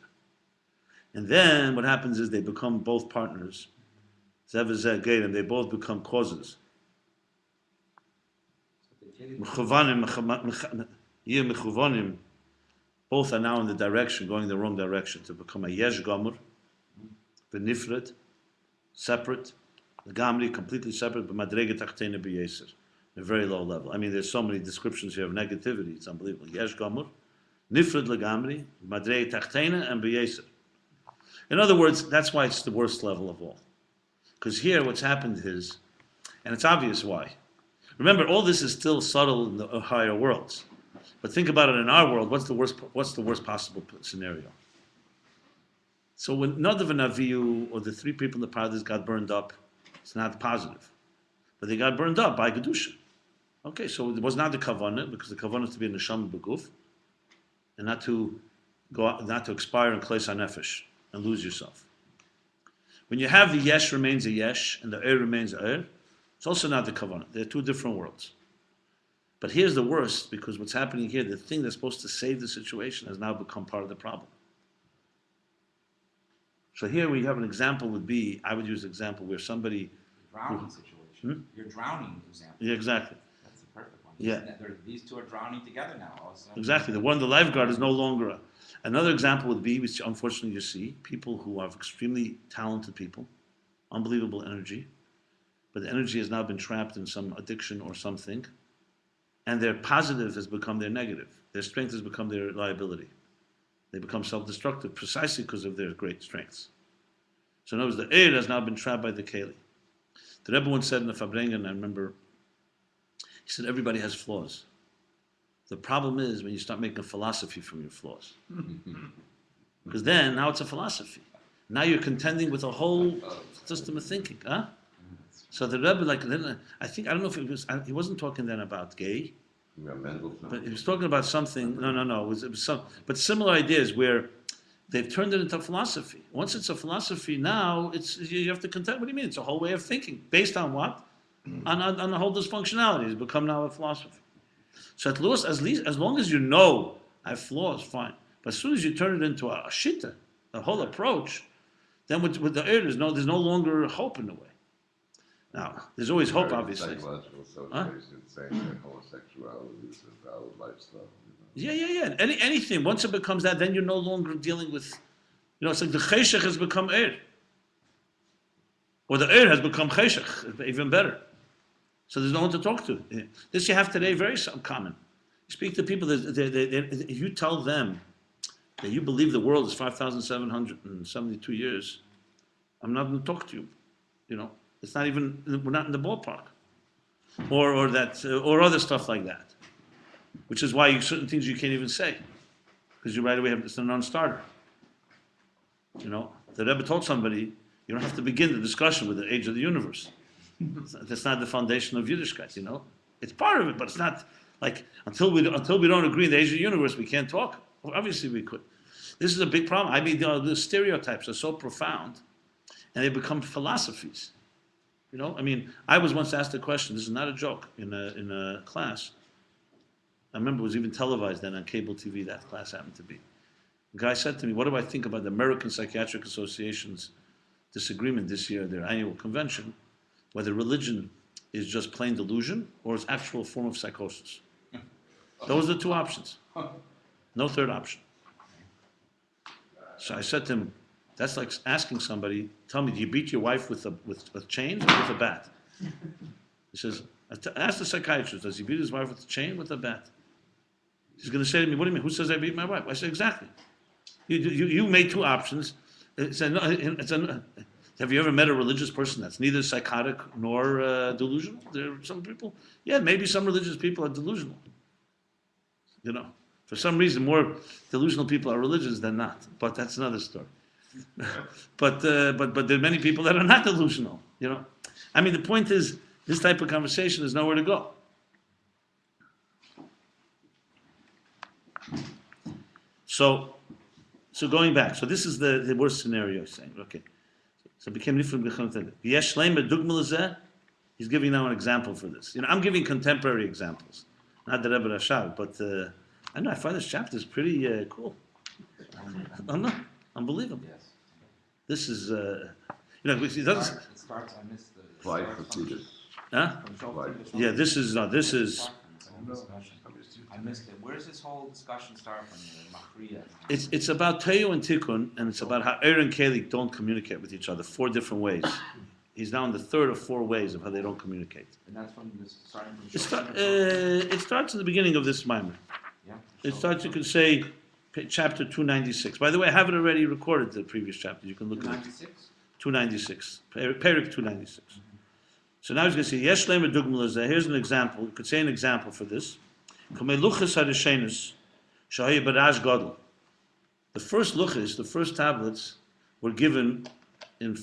And then what happens is they become both partners. Zev v'zeh geirim, they both become causes. Mechuvonim, both are now in the direction, going the wrong direction, to become a yesh gomer, v'nifred, separate, gamri, completely separate, but madrege tachteina b'yeser, a very low level. I mean, there's so many descriptions here of negativity, it's unbelievable. Yesh gomer, nifred legamri, madrege tachteina, and b'yeser. In other words, that's why it's the worst level of all. Because here what's happened is, and it's obvious why. Remember, all this is still subtle in the higher worlds. But think about it in our world, what's the worst possible scenario? So when Nadav and Avihu, or the three people in the paradise got burned up, it's not positive. But they got burned up by Kedusha. Okay, so it was not the kavanah, because the kavanah is to be a neshama b'guf, and not to expire in klei hanefesh and lose yourself. When you have the yesh remains a yesh, and the remains a it's also not the kavanah. They're two different worlds. But here's the worst, because what's happening here, the thing that's supposed to save the situation has now become part of the problem. So here we have an example would be, I would use an example where somebody... Drowning situation. You're drowning example. Yeah, exactly. That's the perfect one. Yeah. These two are drowning together now also. Exactly. The one, the lifeguard is no longer... Another example would be, which unfortunately you see, people who are extremely talented people, unbelievable energy, but the energy has now been trapped in some addiction or something, and their positive has become their negative. Their strength has become their liability. They become self-destructive precisely because of their great strengths. So in other words, the erev has now been trapped by the keli. The Rebbe once said in the Fabrengen, I remember, he said, everybody has flaws. The problem is when you start making a philosophy from your flaws. Because then, now it's a philosophy. Now you're contending with a whole system of thinking. Huh? So the Rebbe, I don't know if he wasn't talking then about gay, but he was talking about something, no, it was some, but similar ideas where they've turned it into philosophy. Once it's a philosophy, now you have to contend, what do you mean? It's a whole way of thinking. Based on what? On the whole dysfunctionality. It's become now a philosophy. So at least, as long as you know I have flaws, fine. But as soon as you turn it into a shita, a whole approach, then with the erev, there's no longer hope in a way. Now, there's always hope, obviously. Psychological association saying that homosexuality is a valid lifestyle. Yeah. Anything. Once it becomes that, then you're no longer dealing with, it's like the cheshech has become erev. Or the erev has become cheshech, even better. So there's no one to talk to. This you have today very common. You speak to people, if you tell them that you believe the world is 5,772 years, I'm not going to talk to you. It's not even, we're not in the ballpark. Or other stuff like that. Which is why certain things you can't even say. Because you right away it's a non-starter. The Rebbe told somebody, you don't have to begin the discussion with the age of the universe. That's not the foundation of Yiddishkeit, It's part of it, but it's not like, until we don't agree in the age of the universe, we can't talk. Well, obviously we could. This is a big problem. I mean, the stereotypes are so profound, and they become philosophies. I was once asked a question, this is not a joke, in a class. I remember it was even televised then on cable TV, that class happened to be. The guy said to me, what do I think about the American Psychiatric Association's disagreement this year, their annual convention, whether religion is just plain delusion or is actual form of psychosis? Those are the two options. No third option. So I said to him, that's like asking somebody, tell me, do you beat your wife with chains or with a bat? He says, ask the psychiatrist, does he beat his wife with a chain or with a bat? He's going to say to me, what do you mean? Who says I beat my wife? I said, exactly. You made two options. He said, no, Have you ever met a religious person that's neither psychotic nor delusional? There are some people, maybe some religious people are delusional. For some reason, more delusional people are religious than not. But that's another story. but there are many people that are not delusional. I mean, the point is, this type of conversation is nowhere to go. So going back, so this is the worst scenario. Saying, okay, so became nefilim yesh dugma. He's giving now an example for this. I'm giving contemporary examples, not the Rebbe Rashab, but I know I find this chapter is pretty cool. I don't know, unbelievable. Yes. This is, it doesn't. It starts. I missed the. Flight start for from- fetus. Huh? from Shofar to Yeah, this is Shofar. this is. Start from its own discussion. I missed it. Where does this whole discussion start from? The Machriya. It's about Teyu and Tikkun, and it's about how Er and Kalik don't communicate with each other 4 different ways. He's now in the 3rd of 4 ways of how they don't communicate. And that's from this starting from. It starts at the beginning of this mimer. Yeah. It starts, you could say, chapter 296. By the way, I have it already recorded, the previous chapter. You can look at it. 96. 296. Perik 296. So now he's going to say, Yesh lemer dugma lezeh. Here's an example. You could say an example for this. Kamei luchas harishenus shahay barash gadol. The first luchas, the first tablets, were given in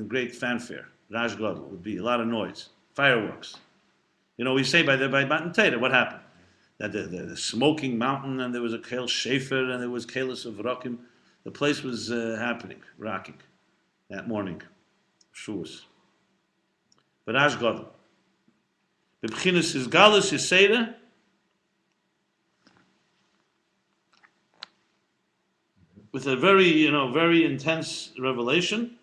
great fanfare. Rash gadol would be a lot of noise, fireworks. We say by Matan Torah, what happened? That the smoking mountain, and there was a Kel Shefer, and there was Kelis of Rakim. The place was happening, rocking, that morning. Shuas. But Rash gadol. B'bchinas is galus yisera. With a very, very intense revelation.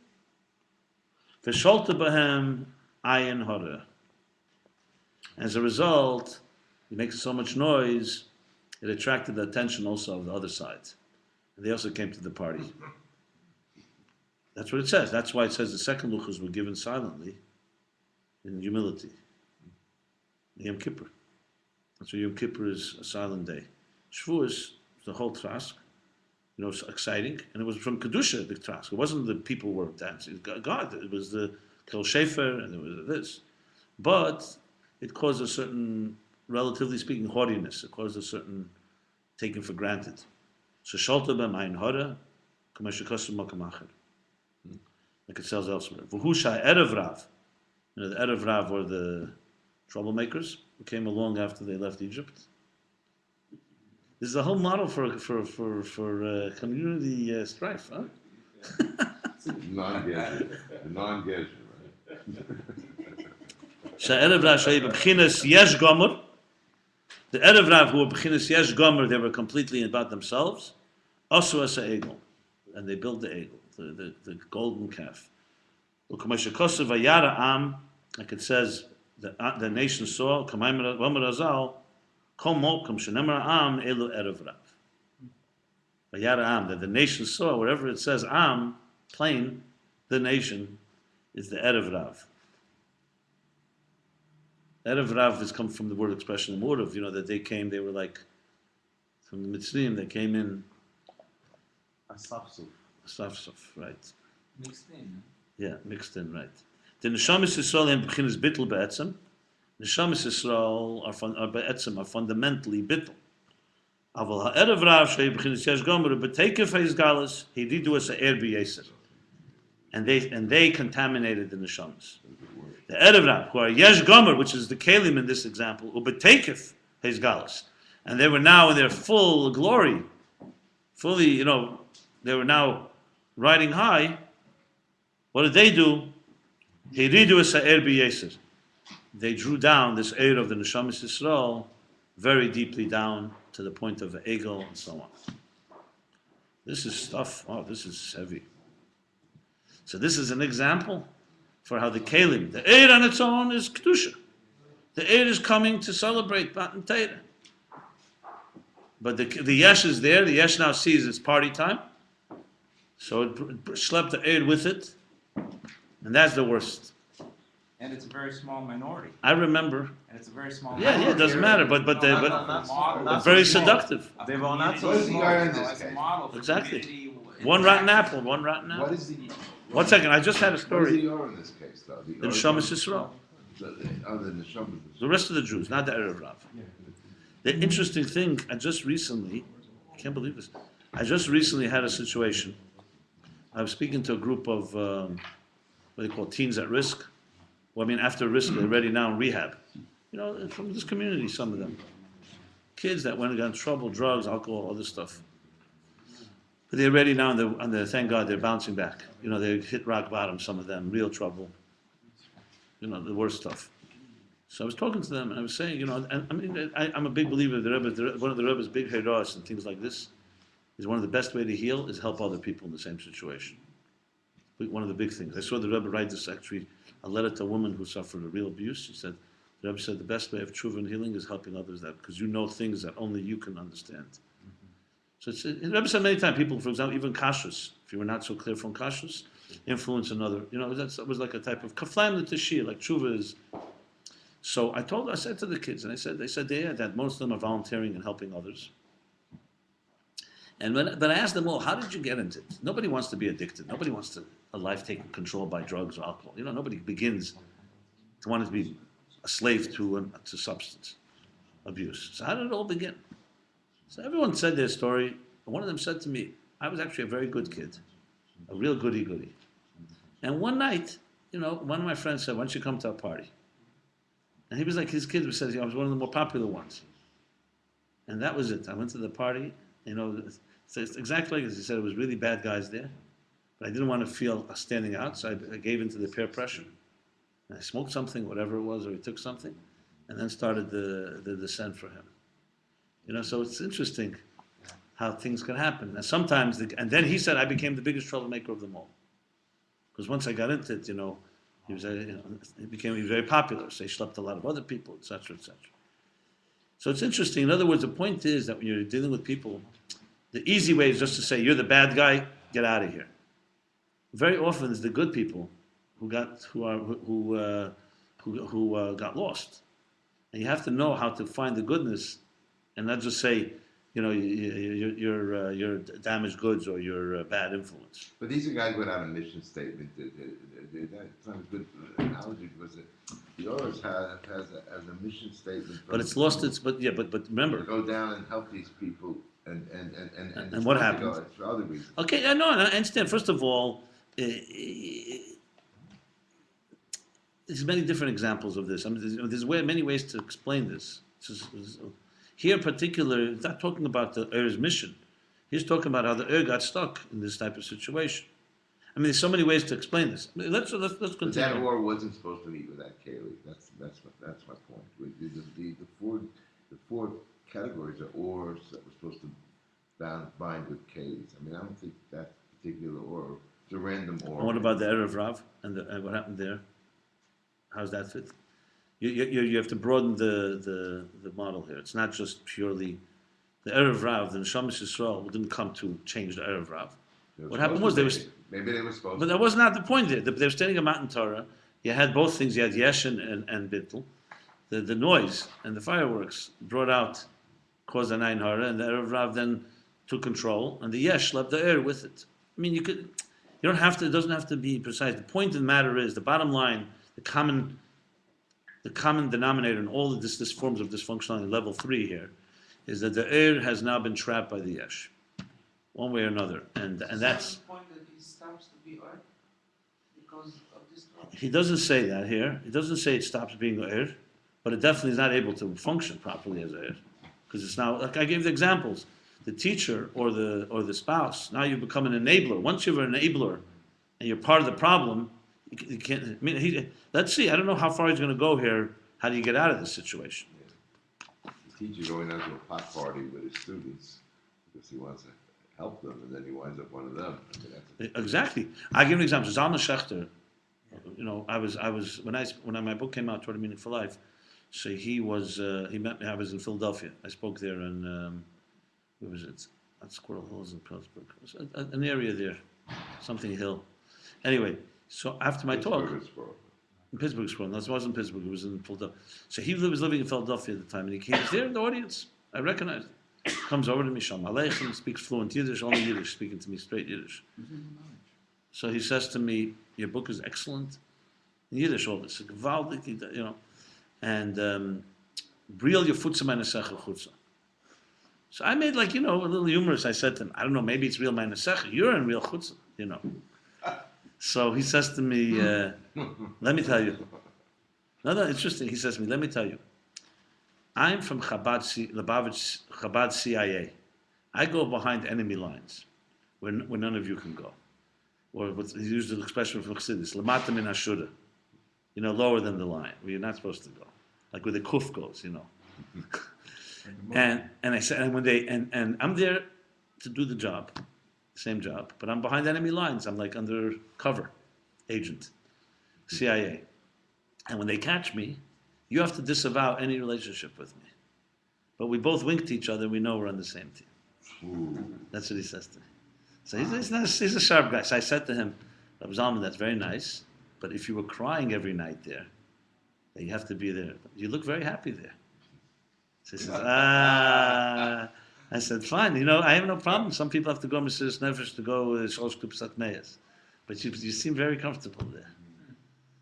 V'sholta b'hem ayin hora. As a result, it makes so much noise, it attracted the attention also of the other side. And they also came to the party. That's what it says. That's why it says the second luchas were given silently, in humility. Yom Kippur. That's why Yom Kippur is a silent day. Shavuos, the whole task. It's exciting, and it was from Kedusha, the task. It wasn't the people were dancing. God, it was the Kel Shefer, and it was this. But it caused a certain, relatively speaking, haughtiness. It caused a certain taken for granted. So Sholta b'mayin hora, k'mashikosu makam acher. Like it says elsewhere. V'husha erev rav. The erev rav were the troublemakers who came along after they left Egypt. This is a whole model for community strife, huh? Non-gesher, right? Erev Rav shei b'bchinas yesh gomer. The Erev Rav who were b'chinas yesh gomer, they were completely about themselves. Asu asa egel, and they built the egel, the golden calf. U'kamashikosu vayara am, like it says, the nation saw. Kamayim Razal. Am elu erev rav. Vayara am, that the nation saw, wherever it says am, plain, the nation, is the erev rav. Erev rav has come from the word expression motive, that they came, they were like, from the Mitzrayim, they came in. Asafsuf, right. Mixed in. Yeah, mixed in, right. The Neshamis Yisrael hem b'chinas bittul be'etzem. Neshamis Yisrael are fundamentally bittul. Aval ha'erev rav shei b'chinas yesh gomer b'teikef ha'is galus hididu es ha'er b'yeser. And they contaminated the neshamis. The erev rav, who are yesh gomer, which is the kelim in this example, u'b'teikef ha'is galus, and they were now in their full glory, fully, they were now riding high. What did they do? Hididu es ha'er b'yeser. They drew down this air of the Neshamis Yisrael very deeply down to the point of the egel and so on. This is stuff, this is heavy. So this is an example for how the Kalim, the air on its own is Kedusha. The air is coming to celebrate Matan Torah. But the yesh is there, the yesh now sees it's party time. So it schlepped the air with it, and that's the worst. And it's a very small minority. I remember. And it's a very small Yeah, minority. it doesn't matter, but very seductive. They were not so What is the small. guy in this As a case? model for Exactly. community. One rotten apple. What is the One second, I just had a What is story. the or in this case, though? The Neshamas Yisrael. Other than the Neshamas. The rest of the Jews, not the erev Rav. The interesting thing, I can't believe this. I just recently had a situation. I was speaking to a group of, what they call teens at risk. Well, I mean, after risk, they're already now in rehab. You know, from this community, some of them. Kids that went and got in trouble, drugs, alcohol, other stuff. But they're ready now, and thank God they're bouncing back. You know, they hit rock bottom, some of them, real trouble. You know, the worst stuff. So I was talking to them, and I was saying, you know, and I mean, I'm a big believer of the Rebbe. One of the Rebbe's big heros and things like this is one of the best way to heal is help other people in the same situation. One of the big things. I saw the Rebbe write this, actually, a letter to a woman who suffered a real abuse. She said, the Rebbe said, the best way of tshuva and healing is helping others that, because you know things that only you can understand. So the Rebbe said many times, people, for example, even kashrus, if you were not so clear from kashrus, influence another. You know, that was like a type of kaflam l'tashir, like tshuva is. So I said to the kids, and they said that most of them are volunteering and helping others. But I asked them all, how did you get into it? Nobody wants to be addicted. Nobody wants a life taken control by drugs or alcohol. You know, nobody begins to want to be a slave to substance abuse. So how did it all begin? So everyone said their story. And one of them said to me, I was actually a very good kid, a real goody-goody. And one night, you know, one of my friends said, why don't you come to our party? And he was like, his kid says, I was one of the more popular ones. And that was it. I went to the party, you know, it's exactly like this. He said it was really bad guys there, but I didn't want to feel standing out, so I gave into the peer pressure. And I smoked something, whatever it was, or he took something, and then started the descent for him. You know, so it's interesting how things can happen. And sometimes, and then he said I became the biggest troublemaker of them all. Because once I got into it, you know, he was very popular. So he schlepped a lot of other people, etc., etc. So it's interesting. In other words, the point is that when you're dealing with people, the easy way is just to say, you're the bad guy, get out of here. Very often it's the good people who got lost. And you have to know how to find the goodness and not just say, you know, you're damaged goods or you're a bad influence. But these are guys without a mission statement. That's not a good analogy because the Oris has a mission statement. But it's lost its. But remember. Go down and help these people and what happens? For other reasons. Okay, I know, I understand. First of all, there's many different examples of this. I mean, there's many ways to explain this. Here in particular, he's not talking about the Er's mission. He's talking about how the got stuck in this type of situation. I mean, there's so many ways to explain this. Let's continue. But that or wasn't supposed to meet with that Kaylee. That's my point. The four categories are ors that were supposed to bind with Kaylee's. I mean, I don't think that particular or it's a random or. And what about the erev Rav and what happened there? How's that fit? You have to broaden the model here. It's not just purely the erev Rav. The Neshamas Yisrael didn't come to change the erev Rav. What happened was maybe they were supposed. But that was not the point there. They were standing at Matan Torah. You had both things. You had yesh and bittul. The noise and the fireworks brought out caused an ayin hara, and the erev Rav then took control, and the yesh left the air with it. I mean, you don't have to. It doesn't have to be precise. The point of the matter is the bottom line, the common denominator in all of this forms of dysfunctionality, level 3 here, is that the air has now been trapped by the yesh, one way or another, and that's. The point that he stops to be earth because of this problem. He doesn't say that here. He doesn't say it stops being air, but it definitely is not able to function properly as air, because it's now. Like I gave the examples, the teacher or the spouse. Now you become an enabler. Once you're an enabler, and you're part of the problem. You can't. I mean, let's see. I don't know how far he's going to go here. How do you get out of this situation? The teacher going out to a pot party with his students because he wants to help them, and then he winds up one of them. I mean, Exactly. I give an example. Zalman Schachter. You know, I was when my book came out, Toward a Meaningful Life. So he met me. I was in Philadelphia. I spoke there, and where was it? At Squirrel Hills in Pittsburgh. It was an area there, something hill. Anyway. So after my talk, in Pittsburgh Squirrel, no, it wasn't Pittsburgh, it was in Philadelphia. So he was living in Philadelphia at the time, and he came there in the audience. I recognized him. Comes over to me, Shalom Aleichem, speaks fluent Yiddish, only Yiddish, speaking to me straight Yiddish. So he says to me, your book is excellent. In Yiddish, all this, gewaltig, you know, and real your futza meine secha chutza. So I made like, you know, a little humorous. I said to him, I don't know, maybe it's real meine secha. You're in real chutza, you know. So he says to me, let me tell you. No, interesting. He says to me, let me tell you. I'm from Chabad CIA. I go behind enemy lines where none of you can go. Or he used the expression from Chassidus, lamata min hashura. You know, lower than the line, where you're not supposed to go. Like where the kuf goes, you know. and I said, and I'm there to do the job, same job, but I'm behind enemy lines. I'm like undercover agent, CIA. And when they catch me, you have to disavow any relationship with me. But we both wink to each other. We know we're on the same team. Ooh. That's what he says to me. So he's a sharp guy. So I said to him, Rabbi Zalman, that's very nice. But if you were crying every night there, then you have to be there. You look very happy there. So he says, I said, fine. You know, I have no problem. Some people have to go Mesiras Nefesh to go Shlosh Kupsat Meyas. But you seem very comfortable there.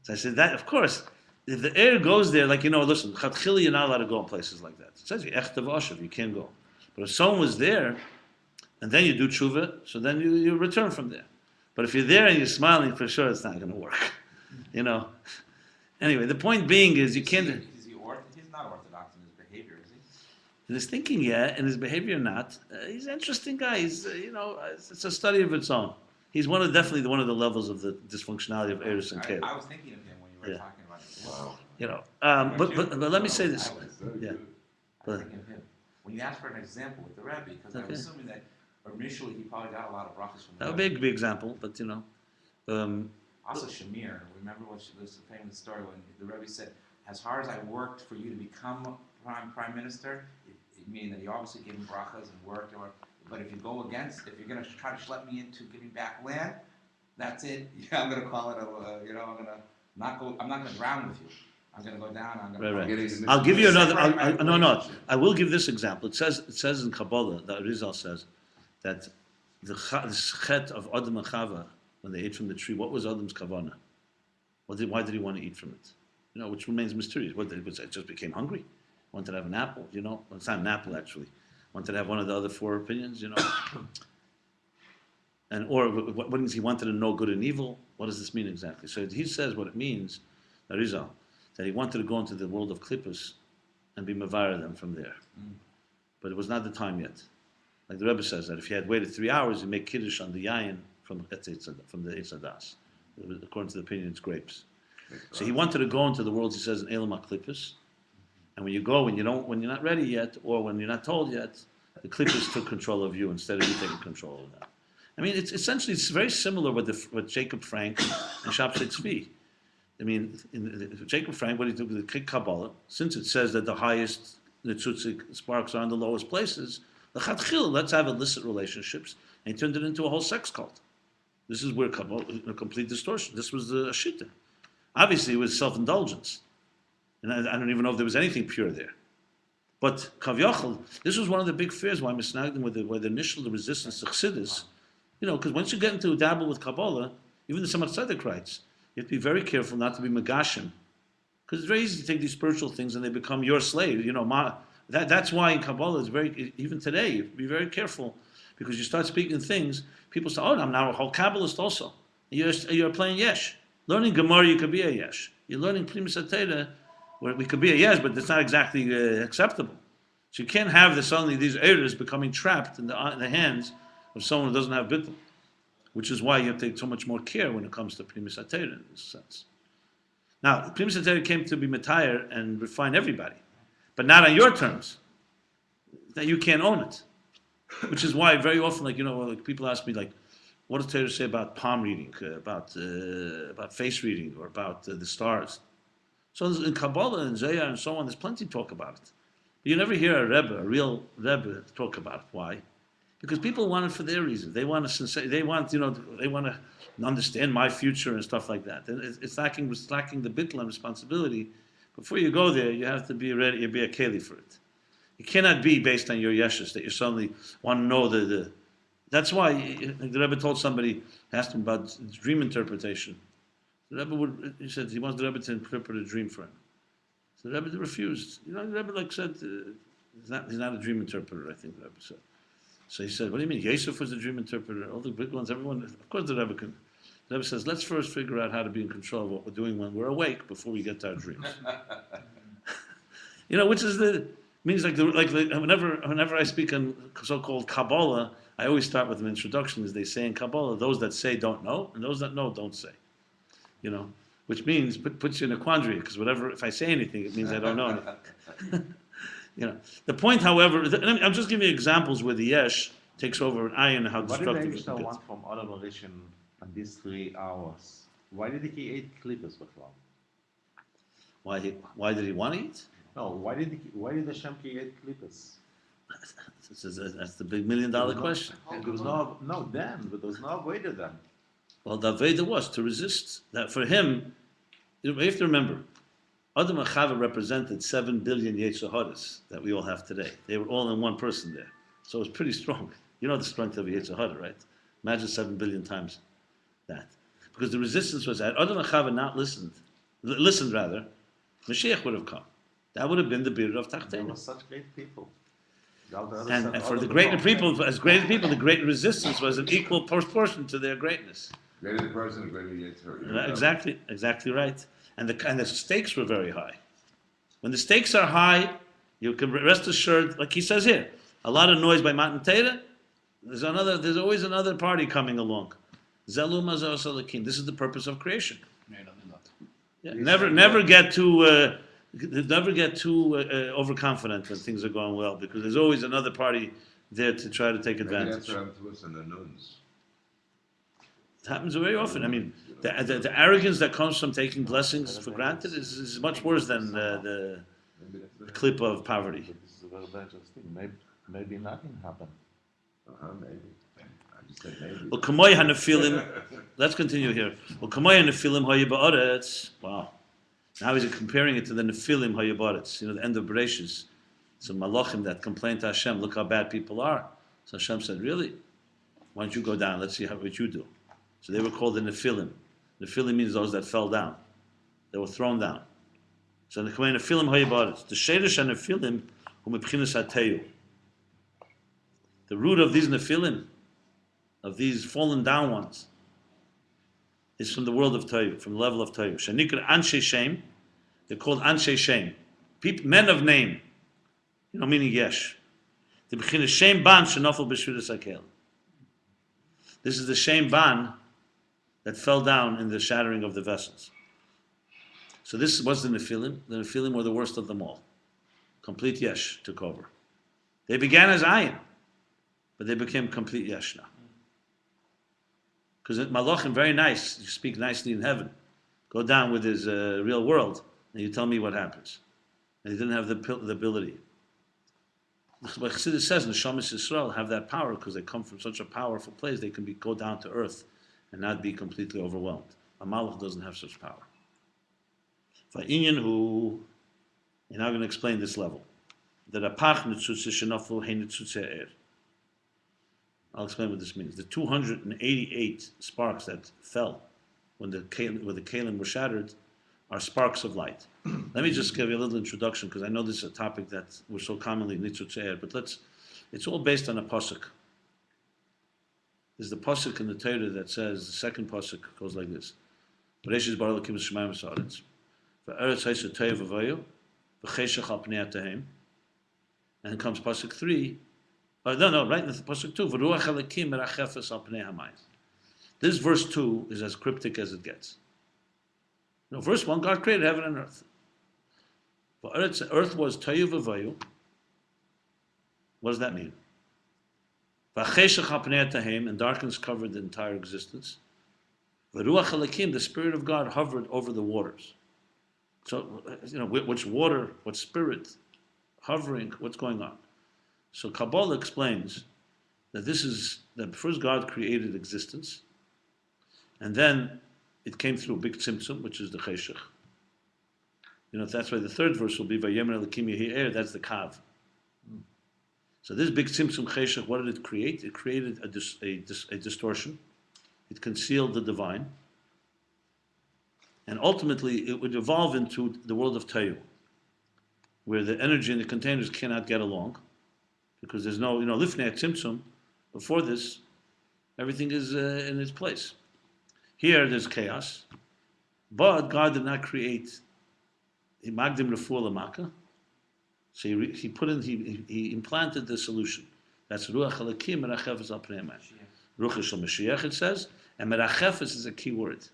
So I said, that, of course, if the air goes there, like, you know, listen, Chatchili, you're not allowed to go in places like that. It says you Echtav Oshav, you can't go. But if someone was there, and then you do tshuva, so then you return from there. But if you're there and you're smiling, for sure it's not going to work. You know? Anyway, the point being is you can't... He's not orthodox in his behavior, is he? In his thinking, yeah. In his behavior, not. He's an interesting guy. He's, you know, it's a study of its own. He's definitely one of the levels of the dysfunctionality of Eris and Caleb. I was thinking of him when you were talking about it. Wow. You know, but let me say this. Yeah. I was thinking of him. When you asked for an example with the Rabbi, because I was assuming that initially he probably got a lot of brachas from the That would Rabbi. be a big example, but you know. Also Shamir, remember what this famous story when the Rebbe said, as hard as I worked for you to become prime minister, meaning that he obviously gave him brachas and worked, but if you go against, if you're going to try to schlep me into giving back land, that's it. Yeah, I'm going to call it I'm not going to drown with you. I'm going to go down. I'm going to. I'll give you another. I will give this example. It says in Kabbalah that Rizal says that the chet of Adam and Chava when they ate from the tree. What was Adam's kavanah? Why did he want to eat from it? You know, which remains mysterious. What did it? It just became hungry. Wanted to have an apple. You know, well, it's not an apple actually. Wanted to have one of the other four opinions. You know. Or what means he wanted to know good and evil? What does this mean exactly? So he says what it means, Arizal, that he wanted to go into the world of klippos and be mavara them from there. But it was not the time yet. Like the Rebbe says that if he had waited 3 hours, he'd make kiddush on the yayin from the Eitz Hadas. According to the opinion, it's grapes. So he wanted to go into the world, he says, in Elam HaKlippos. And when you go, when you're not ready yet, or when you're not told yet, the klippos took control of you instead of you taking control of them. I mean, it's very similar with Jacob Frank and Shabtai Tzvi. I mean, in Jacob Frank, what he did with the Kabbalah, since it says that the highest Nitzutzik sparks are in the lowest places, the Chatchil, let's have illicit relationships, and he turned it into a whole sex cult. This is where Kabbalah, a complete distortion. This was the Ashita. Obviously, it was self-indulgence. And I don't even know if there was anything pure there. But Kav Yochel, this was one of the big fears why Misnagdim with the initial resistance to Chassidus. You know, because once you get into a dabble with Kabbalah, even the Samar Tzedek writes, you have to be very careful not to be Megashim. Because it's very easy to take these spiritual things and they become your slave. You know, that's why in Kabbalah, it's very, even today, you have to be very careful. Because you start speaking things, people say, oh, I'm now a whole Kabbalist also. You're playing yesh. Learning Gemara, you could be a yesh. You're learning Primus Ateda, where we could be a yesh, but it's not exactly acceptable. So you can't have suddenly these errors becoming trapped in the hands of someone who doesn't have bittul, which is why you have to take so much more care when it comes to Primus Atera in this sense. Now, Primus Atera came to be matayr and refine everybody, but not on your terms. That you can't own it, which is why very often, like people ask me, like, what does Torah say about palm reading, about face reading, or about the stars? So in Kabbalah and Zohar and so on, there's plenty to talk about it. But you never hear a real Rebbe talk about it. Why? Because people want it for their reasons. They want to understand my future and stuff like that. And it's lacking the bittul and responsibility. Before you go there, you have to be ready. You be a keli for it. It cannot be based on your yeshes that you suddenly want to know That's why the Rebbe told somebody, asked him about dream interpretation. The Rebbe he said he wants the Rebbe to interpret a dream for him. So the Rebbe refused. The Rebbe said, he's not a dream interpreter, I think the Rebbe said. So he said, what do you mean? Yosef was a dream interpreter. All the big ones, everyone, of course the Rebbe can. The Rebbe says, let's first figure out how to be in control of what we're doing when we're awake before we get to our dreams. Which is means whenever I speak on so-called Kabbalah, I always start with an introduction, as they say in Kabbalah, those that say don't know, and those that know don't say. Which means puts you in a quandary, because if I say anything, it means I don't know anything. The point, however, I'm just giving you examples where the yesh takes over an ayin and how What destructive did it the gets. want from Adam Rishon on these 3 hours? Why did he eat klippos before? Why did he want to eat? No, why did Hashem create klippos? That's the big $1 million question. And there was but there was no avodah then. Well, the Veda was to resist. That for him, you have to remember, Adam and Chava represented 7 billion Yetzirahs that we all have today. They were all in one person there. So it was pretty strong. You know the strength of a Yetzirah, right? Imagine 7 billion times that. Because the resistance was that Adam and Chava not listened rather, Mashiach would have come. That would have been the beard of They Tachtenu. were such great people. And for the greater people, the great resistance was an equal proportion to their greatness. Greater the person, the greater the Yetzirah. Exactly right. And the stakes were very high. When the stakes are high, you can rest assured, like he says here, a lot of noise by Matan Torah. There's always another party coming along. Zelu mazah osalakim. This is the purpose of creation. Yeah, never get too overconfident when things are going well, because there's always another party there to try to take Maybe advantage. that's what happened to us in the nuns. It happens very often. I mean, the arrogance that comes from taking blessings for granted is much worse than the clip of poverty. But this is a very dangerous thing. Maybe nothing happened. Maybe. I just said maybe. Well, kamoy hanefilim. Let's continue here. Well, kamoy hanefilim hayabaretz. Wow. Now he's comparing it to the nefilim hayabaretz. The end of Bereshis. Some malachim that complain to Hashem, look how bad people are. So Hashem said, really? Why don't you go down? Let's see what you do. So they were called the nefilim. Nefilim means those that fell down. They were thrown down. So the kamoy hanefilim hayabaretz. The sheidish hanefilim hu mebchinas hateyu. The root of these nefilim, of these fallen down ones, is from the world of Toyu, from the level of Toyu. Shanikra Anshe Shem, they're called Anshe Shem, men of name, meaning yesh. The Bechina Shem Ban Shenofel B'Shviras Hakel. This is the Shem Ban that fell down in the shattering of the vessels. So this was the Nephilim. The Nephilim were the worst of them all. Complete yesh took over. They began as Ayin, but they became complete yesh now. Because Malachim, very nice, you speak nicely in heaven. Go down with his real world, and you tell me what happens. And he didn't have the ability. But Chassidus says, Neshamas Yisrael have that power because they come from such a powerful place, they can go down to earth and not be completely overwhelmed. A Malach doesn't have such power. Va'inyan hu, you're now going to explain this level. That apach nitzutze shenaflu he nitzutze er. I'll explain what this means. The 288 sparks that fell when the kalim were shattered are sparks of light. Let me just give you a little introduction, because I know this is a topic that we're so commonly nitzutzeir, but it's all based on a pasuk. There's the pasuk in the Torah that says, the second pasuk goes like this. Bereshis bara Elokim hashamayim v'haaretz, v'eretz ha'isa toyev v'vayu, v'cheshach al pnei ha'tehem. And then comes pasuk 3. Right in the pasuk 2. V'ruach Elokim merachefes al pnei hamayim. This verse 2 is as cryptic as it gets. Verse 1, God created heaven and earth. Earth was toyev v'vayu. What does that mean? V'cheshach al pnei ha'tehem, and darkness covered the entire existence. V'ruach Elokim, the Spirit of God hovered over the waters. So, which water, what spirit, hovering, what's going on? So Kabbalah explains that that first God created existence, and then it came through big tzimtzum, which is the cheshach. That's why the third verse will be Vayemer Elokim Yehi Er, that's the kav. So this big Tzimtzum Cheshach, what did it create? It created a distortion. It concealed the divine. And ultimately, it would evolve into the world of Tayu, where the energy in the containers cannot get along, because there's no, Lifnei Tzimtzum, before this, everything is in its place. Here, there's chaos, but God did not create Magdim Refuah Lamaka, so he put in, he implanted the solution. That's Ruach Halakim Merachefes Al Pnei Hamayim. Ruach Shel Mashiach, it says, and Merachefes is a key word.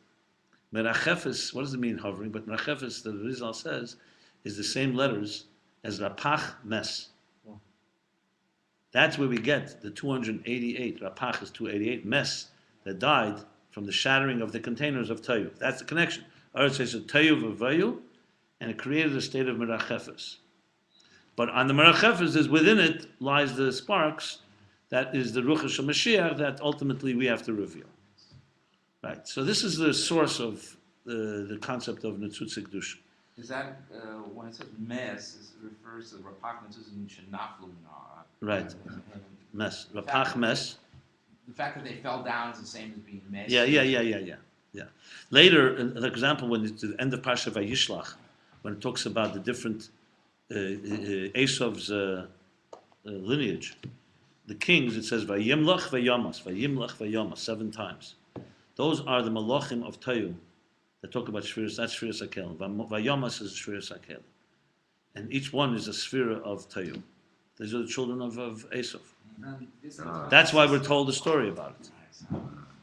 Merachefes, what does it mean, hovering? But Merachefes, the Rizal says, is the same letters as Rapach Mes. That's where we get the 288. Rapach is 288. Mes, that died from the shattering of the containers of Tayu. That's the connection. Eretz says Tayu v'Vayu, and it created a state of Merachefes. But on the Merachefes, is within it lies the sparks. That is the Ruach Shel Mashiach that ultimately we have to reveal. Right. So this is the source of the concept of Netzutzik Dush. Is that when it says mes, it refers to the Rapach Netzutzik and Shenaflu Minar? Right. Mes. Rapach Mes. The fact that they fell down is the same as being mes. Yeah. Later, for example, when it's the end of Parsha Vayishlach, when it talks about the different Esav's lineage, the kings, it says Vayimlach Vayamas 7 times. Those are the Malachim of Tayu that talk about Shviras. That's Shviras Hakel. Vayamas is Shviras Hakel, and each one is a sphere of Tayu. These are the children of Esav. That's why we're told the story about it.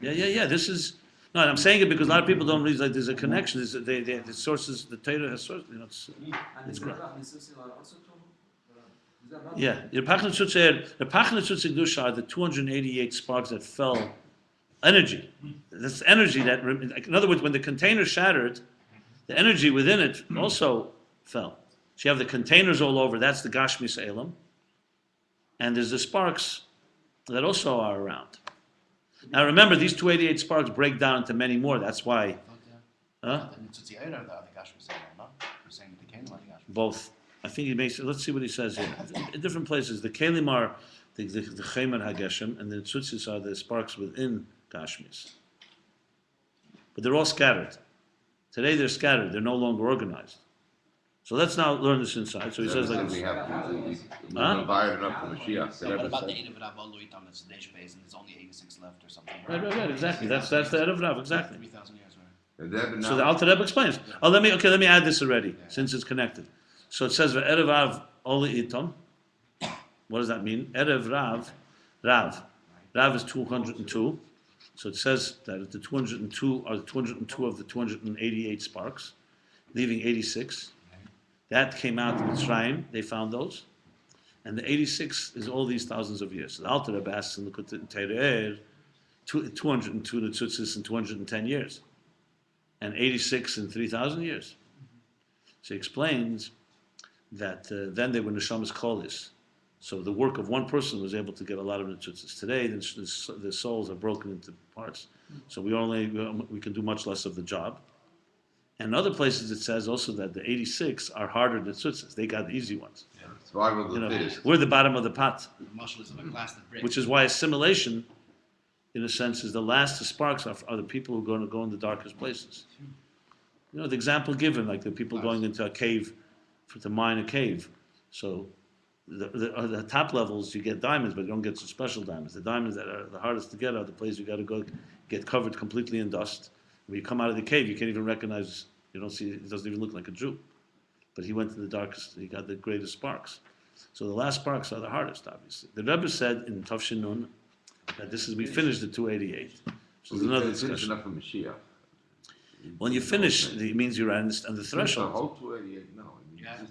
Yeah. This is no. I'm saying it because a lot of people don't realize like there's a connection. The sources, the Torah has sources. It's great. Yeah, the Pachnetzutzik Dusha are the 288 sparks that fell. Energy. This energy that, in other words, when the container shattered, the energy within it also fell. So you have the containers all over. That's the Gashmis Elam. And there's the sparks that also are around. Now remember, these 288 sparks break down into many more. That's why. Both. I think he makes. Let's see what he says here. In different places, the Kelim are the Chemer Hageshem, and the Tzutzis are the sparks within Gashmis. But they're all scattered. Today they're scattered. They're no longer organized. So let's now learn this inside. So he says like, we divided up the Mashiach. What about the erev Rav Aloitam that's the Desh base and there's only 86 left or something? Right, exactly. That's the erev Rav, exactly. 3,000 years, right? So the Alter Rebbe explains. Let me add this already, since it's connected. So it says erev Rav Aloitam. What does that mean? Erev Rav is 202. So it says that the 202 are the 202 of the 288 sparks, leaving 86. That came out in Mitzrayim. They found those. And the 86 is all these thousands of years. So the Alter Rebbe asks in the Tere'er, 202 Netzutzis in 210 years. And 86 in 3,000 years. So he explains that then they were Neshamas Kolis. So the work of one person was able to get a lot of netzutzis. Today, the souls are broken into parts. So we can do much less of the job. And in other places, it says also that the 86 are harder netzutzis. They got the easy ones. We're the bottom of the pot. Which is why assimilation, in a sense, is the last. The sparks are the people who are going to go in the darkest places. The example given, like the people going into a cave to mine a cave. So the top levels, you get diamonds, but you don't get some special diamonds. The diamonds that are the hardest to get are the place you got to go get covered completely in dust. When you come out of the cave, you can't even recognize, you don't see, it doesn't even look like a Jew. But he went to the darkest, he got the greatest sparks. So the last sparks are the hardest, obviously. The Rebbe said in Tafshin Nun that we finished the 288. So there's another discussion. Enough for Mashiach. When you finish, it means you're on the threshold. The whole 288, no.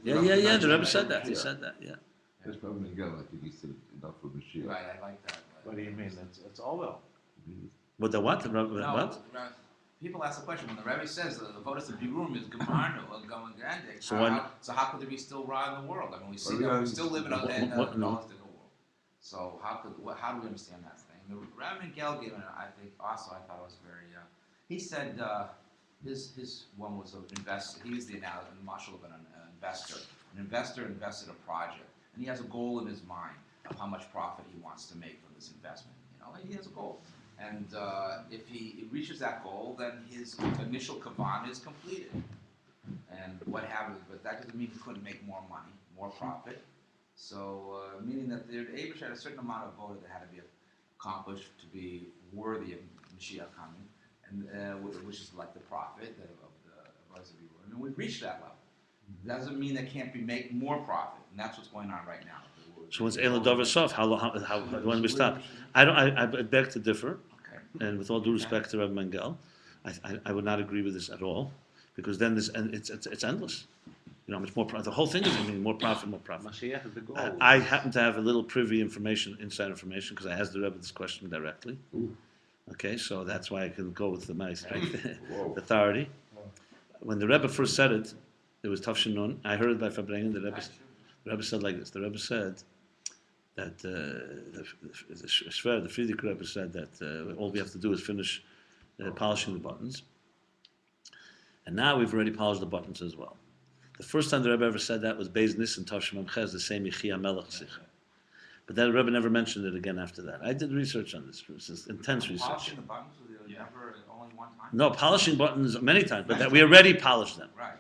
Yeah, the Rebbe said that. He said that, yeah. That's probably again, I think he said enough for Mashiach. Right, I like that. What do you mean? It's all well. But the what? What? People ask the question, when the Rebbe says the Vodas of Birum is Gemarno or Gamagrandik, so how could there be still Ra in the world? I mean, we see that we still live in a Gnostic world. So how do we understand that thing? The Rabbi Gel gave I think also I thought it was very. He said his one was an investor. He used the analogy, the marshal of an investor. An investor invested a project, and he has a goal in his mind. of how much profit he wants to make from this investment. He has a goal. And if he reaches that goal, then his initial kavan is completed. And what happens, but that doesn't mean he couldn't make more money, more profit. So, meaning that the Abish had a certain amount of voda that had to be accomplished to be worthy of Mashiach coming, and which is like the profit of the Rizavivor. And we've reached that level. Doesn't mean there can't be make more profit, and that's what's going on right now. So once Ela Dover Sof, how when we stop? I beg to differ, and with all due respect to Rabbi Mengel, I would not agree with this at all, because then it's endless. Much more. The whole thing is more profit, more profit. Mashiach is the goal. I happen to have a little privy information, inside information, because I asked the Rebbe this question directly. Okay, so that's why I can go with my strength, authority. When the Rebbe first said it, it was Tafshin Nun. I heard it by Fabrengen. The Rebbe said like this. The Rebbe said that the Friedrich Rebbe said that all we have to do is finish polishing the buttons. And now we've already polished the buttons as well. The first time the Rebbe ever said that was Beis Nis and Tavshim Amchez, the same Yechia Melech Sicha. But then the Rebbe never mentioned it again after that. I did research on this. This is intense research. Polishing the buttons was never only one time? No, polishing buttons many times, but that we already polished them. Right.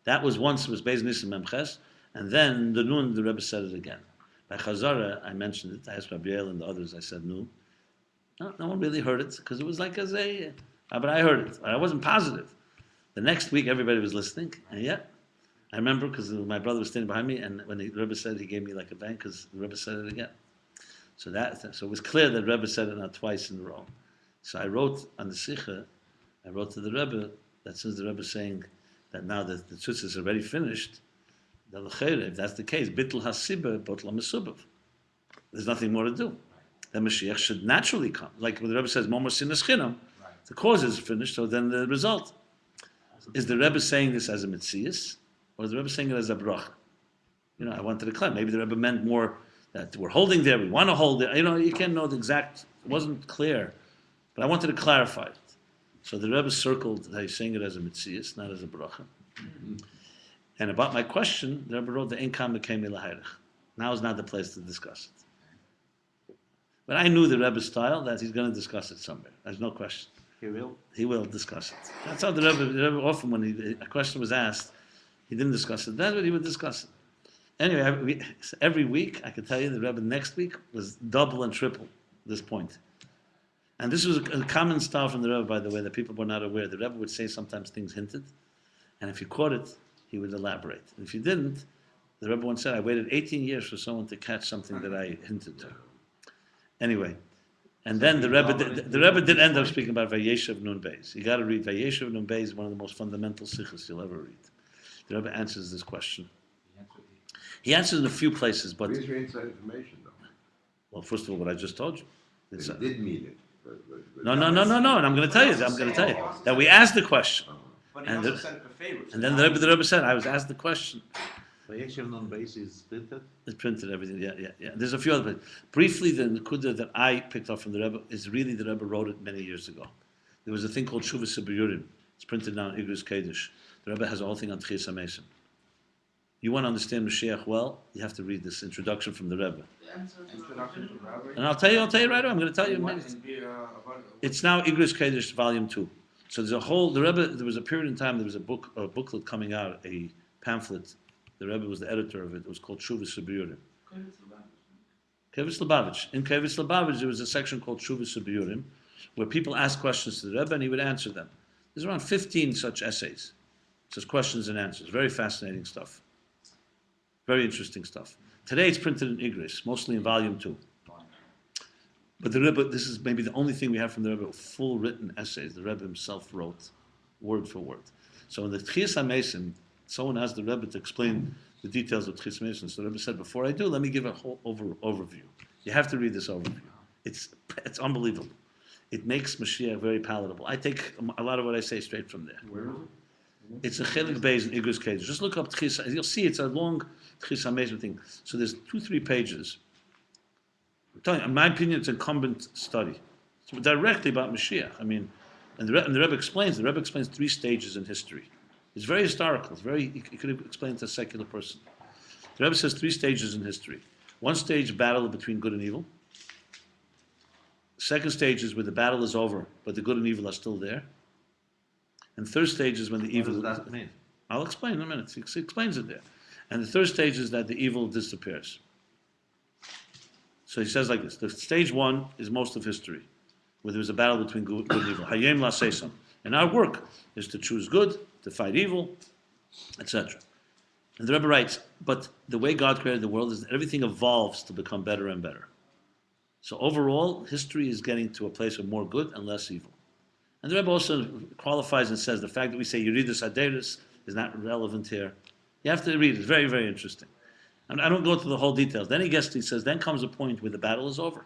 That was once, it was Beis Nis and Memches, and then the Nun, the Rebbe said it again. By Chazara, I mentioned it. I asked Rabbi and the others, I said, no one really heard it, because it was like but I heard it. I wasn't positive. The next week, everybody was listening, and I remember because my brother was standing behind me, and when the Rebbe said it, he gave me like a bang because the Rebbe said it again. So it was clear that the Rebbe said it not twice in a row. So I wrote on the Sikha, I wrote to the Rebbe that since the Rebbe is saying that now that the Tzutz is already finished, if that's the case, bittul hasiba botla mesubav. There's nothing more to do. The Mashiach should naturally come. Like when the Rebbe says, Momor sinas chinam, the cause is finished, so then the result. Is the Rebbe saying this as a mitzias? Or is the Rebbe saying it as a bracha? I wanted to clarify. Maybe the Rebbe meant more that we're holding there, we want to hold it. You can't know the exact, it wasn't clear. But I wanted to clarify it. So the Rebbe circled that he's saying it as a mitzias, not as a bracha. And about my question, the Rebbe wrote the Inkam became ilahayrich. Now is not the place to discuss it. But I knew the Rebbe's style, that he's going to discuss it somewhere. There's no question. He will discuss it. That's how the Rebbe often, when a question was asked, he didn't discuss it. That's what he would discuss it. Anyway, every week, I can tell you, the Rebbe next week was double and triple this point. And this was a common style from the Rebbe, by the way, that people were not aware. The Rebbe would say sometimes things hinted, and if you caught it, he would elaborate. And if you didn't, the Rebbe once said, I waited 18 years for someone to catch something that I hinted to. Anyway, and then the Rebbe did end up speaking about Vayeshev Nun Beis. You got to read Vayeshev Nun Beis, one of the most fundamental sikhs you'll ever read. The Rebbe answers this question. He answers in a few places, but... Where's your inside information, though? Well, first of all, what I just told you. He did mean it. No, and I'm going to tell you. That we asked the question. But he also said it for favorites. And then the Rebbe said, I was asked the question. Vayeshev Nun Beis is printed? It's printed, everything, yeah. There's a few other places. Briefly, the Nekuda that I picked up from the Rebbe is really the Rebbe wrote it many years ago. There was a thing called Shuvah Sibiyurim. It's printed now in Igros Kodesh. The Rebbe has a whole thing on Tchias HaMesim. You want to understand Mashiach well, you have to read this introduction from the Rebbe. Introduction to Rabbi. And I'll tell you right away. I'm going to tell you in a minute. It's now Igros Kodesh Volume 2. So there's there was a period in time, there was a booklet coming out, a pamphlet. The Rebbe was the editor of it. It was called Shuvah Sibiyurim. Kevis Lubavitch. In Kevis Lubavitch, there was a section called Shuvah Sibiyurim, where people asked questions to the Rebbe and he would answer them. There's around 15 such essays. It says questions and answers. Very fascinating stuff. Very interesting stuff. Today it's printed in Igros, mostly in volume 2. But the Rebbe, this is maybe the only thing we have from the Rebbe, full written essays. The Rebbe himself wrote, word for word. So in the Tchias HaMesim, someone asked the Rebbe to explain the details of Tchias HaMesim. So the Rebbe said, before I do, let me give a whole overview. You have to read this overview. It's unbelievable. It makes Mashiach very palatable. I take a lot of what I say straight from there. Where is it? It's a Chelik Beis in Igros Kodesh. Just look up Tchias. You'll see it's a long Tchias HaMesim thing. So there's 2-3 pages. I'm telling you, in my opinion, it's an incumbent study. It's directly about Mashiach. And the Rebbe explains 3 stages in history. It's very historical. You could explain it to a secular person. The Rebbe says 3 stages in history. One stage, battle between good and evil. Second stage is where the battle is over, but the good and evil are still there. And third stage is when the evil... What does that mean? I'll explain in a minute. He explains it there. And the third stage is that the evil disappears. So he says like this. The stage one is most of history, where there was a battle between good and evil. Hayem la seisam. And our work is to choose good, to fight evil, etc. And the Rebbe writes, but the way God created the world is that everything evolves to become better and better. So overall, history is getting to a place of more good and less evil. And the Rebbe also qualifies and says the fact that we say Yeridus Aderis is not relevant here. You have to read it. It's very, very interesting. And I don't go into the whole details. Then he says, then comes a point where the battle is over.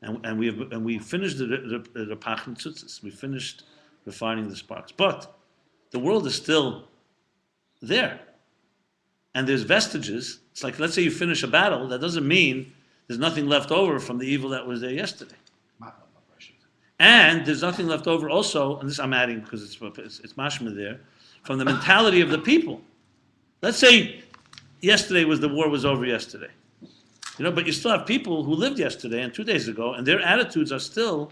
And we finished the Pach and Tzutzis. We finished refining the sparks. But the world is still there. And there's vestiges. It's like, let's say you finish a battle. That doesn't mean there's nothing left over from the evil that was there yesterday. And there's nothing left over also, and this I'm adding because it's mashma there, from the mentality of the people. Let's say yesterday the war was over yesterday. But you still have people who lived yesterday and 2 days ago, and their attitudes are still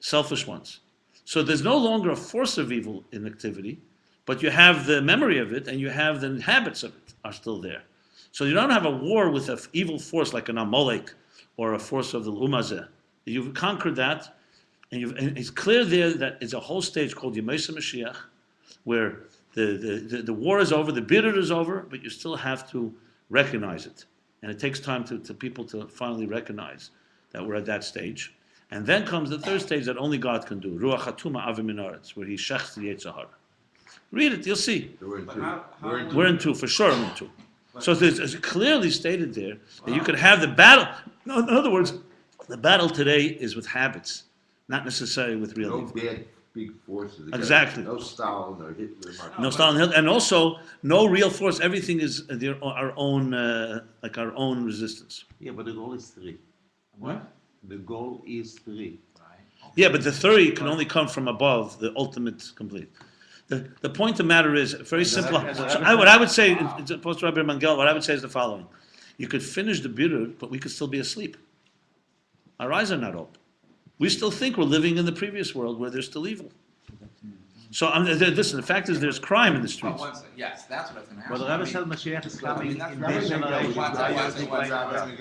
selfish ones. So there's no longer a force of evil in activity, but you have the memory of it, and you have the habits of it are still there. So you don't have a war with an evil force like an Amalek or a force of the Umazeh. You've conquered that, and it's clear there that it's a whole stage called Yemesa Mashiach, where the war is over, the bitter is over, but you still have to recognize it. And it takes time to people to finally recognize that we're at that stage. And then comes the third stage that only God can do, Ruach HaTuma Avim Min Haaretz, where he shechs the Yetzer Hara. Read it, you'll see. So we're in But two. how We're in would- two. We're in two, for sure we're in two. So it's clearly stated there that you could have the battle. No, in other words, the battle today is with habits, not necessarily with real No evil. bad big forces. Exactly. No Stalin or Hitler. No Stalin Hill, and also no real force. Everything is our own, like our own resistance. Yeah, but the goal is 3. What? The goal is 3. Right. Yeah, but the 30 can only come from above, the ultimate complete. The point of the matter is very simple. So what I would say, it's opposed to Rabbi Mangel, what I would say is the following. You could finish the birur, but we could still be asleep. Our eyes are not open. We still think we're living in the previous world where there's still evil. So listen, the fact is there's crime in the Oh, streets. one second. Yes, that's what I was going to ask. But the you. Rabbi I mean, said Mashiach is I coming mean, that's in Rabbi this Mangel. generation. One second, I one think second.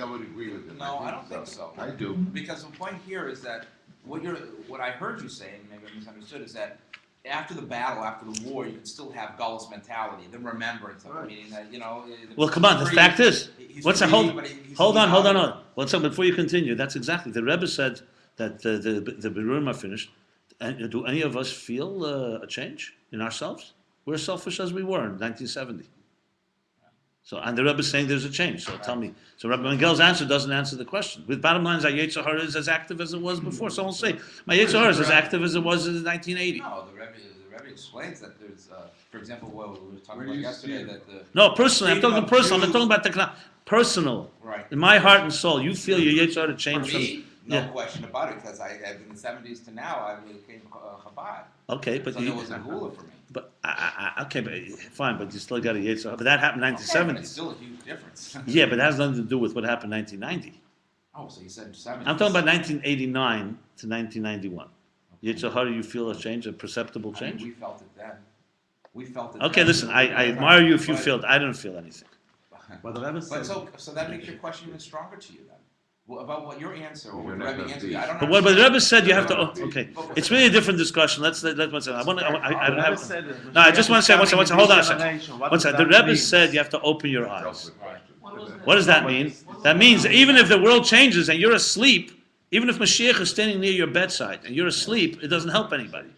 I would agree with him. No, I don't think so. I do. Because the point here is that what I heard you say, and maybe I misunderstood, is that after the battle, after the war, you can still have gullus mentality, the remembrance of it, meaning that, Well, come on, the free- fact is, he's what's that? free, Hold but he's on. allowed. One second, before you continue, that's exactly, the Rebbe said that the Birurim are finished. And do any of us feel a change in ourselves? We're selfish as we were in 1970. So, and the Rebbe is saying there's a change. So tell me. So Rabbi Mangel's answer doesn't answer the question. With bottom line, is our Yetzer Hara is as active as it was before. Someone will say, my Yetzer Hara is as active as it was in 1980. No, the Rebbe explains that there's, for example, what we were talking Where do about you yesterday, see that the No, personally, I'm Speaking talking of personal. I'm Jews- not talking about personal. right. In my heart and soul, you feel your Yetzer Hara For change me, no yeah. question about it, because in the 70s to now, I became Chabad. Okay, but So there was a gula for me. but okay, but fine, but you still got a Yetzer Hara. But that happened in Okay, but 1970. it's still a huge difference. Yeah, but that has nothing to do with what happened in 1990. Oh, so you said 70s. I'm talking about 1989 to 1991. Yetzer Hara, you feel a change, a perceptible I mean, change? we felt it then. We felt it Okay, then. listen, I admire you if you feel it. I don't feel anything. But the Rebbe But said, so that makes your question even stronger to you then. Well, about what your answer, or You're what not Rebbe gonna answered be- you. I don't But what the understand. Rebbe said, you have to. No, Oh, okay, it's really a different discussion. Let's one second. I the Rebbe have. said that No, I just want to say one second. Hold on a second. generation. What One does second. The that Rebbe mean? said you have to open your eyes. That's the question. What does that mean? That means that even if the world changes and you're asleep, even if Mashiach is standing near your bedside and you're asleep, it doesn't help anybody.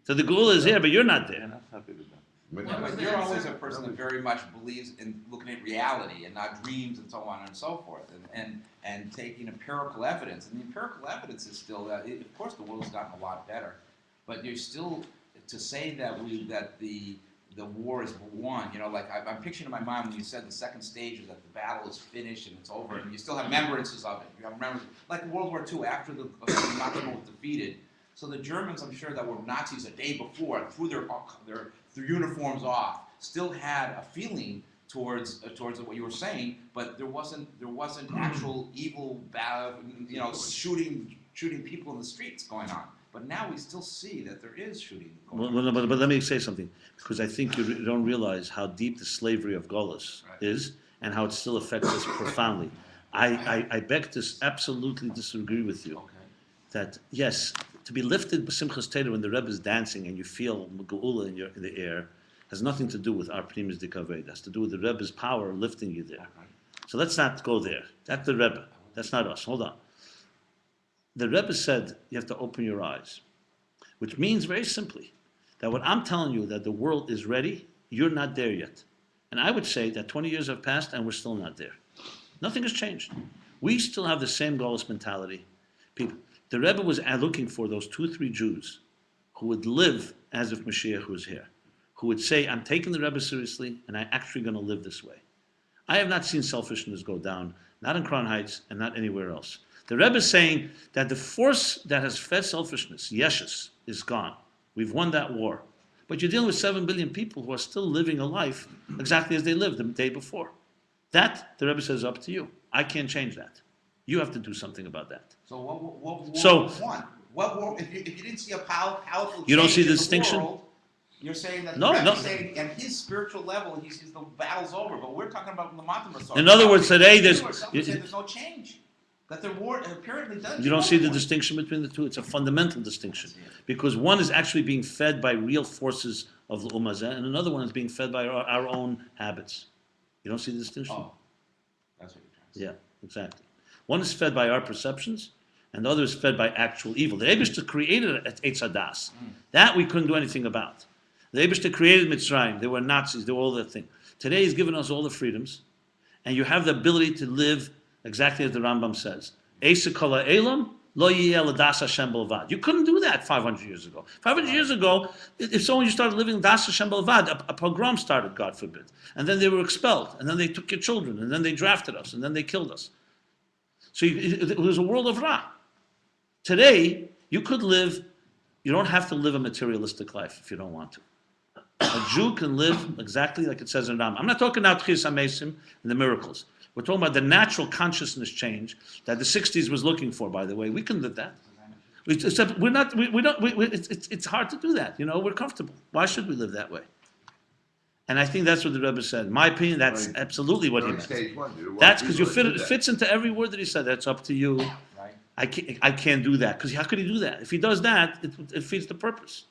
So the Gula is here, but you're not You're there. not happy with that. But you're always a person that very much believes in looking at reality and not dreams and so on and so forth, and taking empirical evidence. And the empirical evidence is still that, of course, the world's gotten a lot better, but you're still to say that the war is won. Like I'm picturing in my mind when you said the second stage is that the battle is finished and it's over, and you still have remembrances of it. You have remembrances like World War II after the Nazis were defeated. So the Germans, I'm sure, that were Nazis a day before, threw their uniforms off, still had a feeling towards what you were saying, but there wasn't actual evil, shooting people in the streets going on. But now we still see that there is shooting going on. But let me say something, because I think you don't realize how deep the slavery of Golos is and how it still affects us profoundly. I beg to absolutely disagree with you. Okay. That yes, to be lifted b'simchas Torah when the Rebbe is dancing and you feel geula in the air has nothing to do with our primus dikaved. It has to do with the Rebbe's power lifting you there. So let's not go there. That's the Rebbe. That's not us. Hold on. The Rebbe said you have to open your eyes, which means very simply that what I'm telling you, that the world is ready, you're not there yet. And I would say that 20 years have passed and we're still not there. Nothing has changed. We still have the same Golos mentality. People, the Rebbe was looking for those 2-3 Jews who would live as if Mashiach was here, who would say, I'm taking the Rebbe seriously and I'm actually going to live this way. I have not seen selfishness go down, not in Crown Heights and not anywhere else. The Rebbe is saying that the force that has fed selfishness, yesh, is gone. We've won that war. But you're dealing with 7 billion people who are still living a life exactly as they lived the day before. That, the Rebbe says, is up to you. I can't change that. You have to do something about that. So what So- won? What war, if you didn't see a powerful You don't change see the in distinction? world, you're saying that No, the no. Rebbe's saying at his spiritual level, he sees the battle's over. But we're talking about the Matam. In other words, today there's no change. That the war apparently does. you don't see the distinction between the two. It's a fundamental distinction because one is actually being fed by real forces of the Ummah, and another one is being fed by our own habits. You don't see the distinction? Oh, that's what you're trying to say. Yeah, exactly. One is fed by our perceptions, and the other is fed by actual evil. The Eibishter created Eitz Hadas. That we couldn't do anything about. The Eibishter created Mitzrayim. They were Nazis. They were all that thing. Today he's given us all the freedoms, and you have the ability to live exactly as the Rambam says. Eisa kol ha'elam lo yiyeh l'das Hashem b'levad. You couldn't do that 500 years ago. 500 years ago, if someone you started living das Hashem b'levad, a pogrom started, God forbid, and then they were expelled, and then they took your children, and then they drafted us, and then they killed us. So it was a world of Ra. Today, you could live, you don't have to live a materialistic life if you don't want to. A Jew can live exactly like it says in Rambam. I'm not talking about Chis HaMesim and the miracles. We're talking about the natural consciousness change that the 60s was looking for, by the way. We can live that. Except we're not, we don't, it's hard to do that. You know, we're comfortable. Why should we live that way? And I think that's what the Rebbe said. In my opinion, that's Right. absolutely what he During meant. stage one, there was That's because people that it did fits into every word that he said. That's up to you. Right. I can't do that. Because how could he do that? If he does that, it feeds the purpose.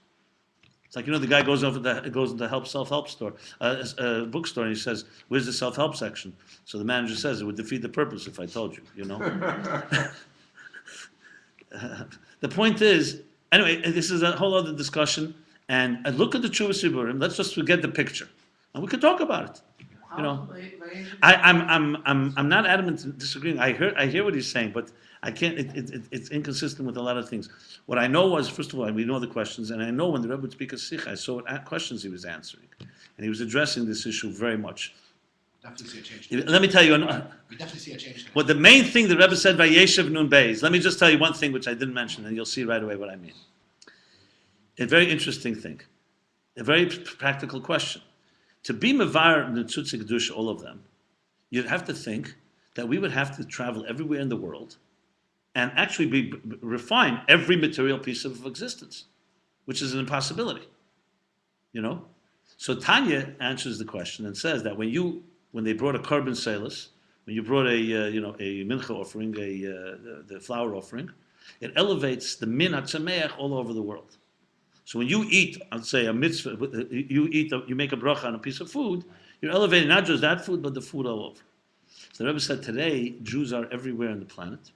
It's like, the guy goes into the self-help store, bookstore, and he says, where's the self-help section? So the manager says, it would defeat the purpose if I told you, The point is, anyway, this is a whole other discussion, and look at the Tshuva Siburim, let's just forget the picture, and we can talk about it. I'm not adamant in disagreeing. I hear what he's saying, but I can't. It's inconsistent with a lot of things. What I know was, first of all, we know the questions, and I know when the Rebbe would speak a sikha, I saw what questions he was answering, and he was addressing this issue very much. Definitely see a change. Let me tell you. We definitely see a change. Well, the main thing the Rebbe said by Yeshiv Nun Beis. Let me just tell you one thing which I didn't mention, and you'll see right away what I mean. A very interesting thing, a very practical question. To be mevar Netzutzik Dush, all of them, you'd have to think that we would have to travel everywhere in the world and actually refine every material piece of existence, which is an impossibility. So Tanya answers the question and says that when they brought a korban salus, when you brought a mincha offering, the flour offering, it elevates the min hatzameach all over the world. So when you eat, I'd say a mitzvah, you make a bracha on a piece of food, you're elevating not just that food, but the food all over. So the Rebbe said today, Jews are everywhere on the planet,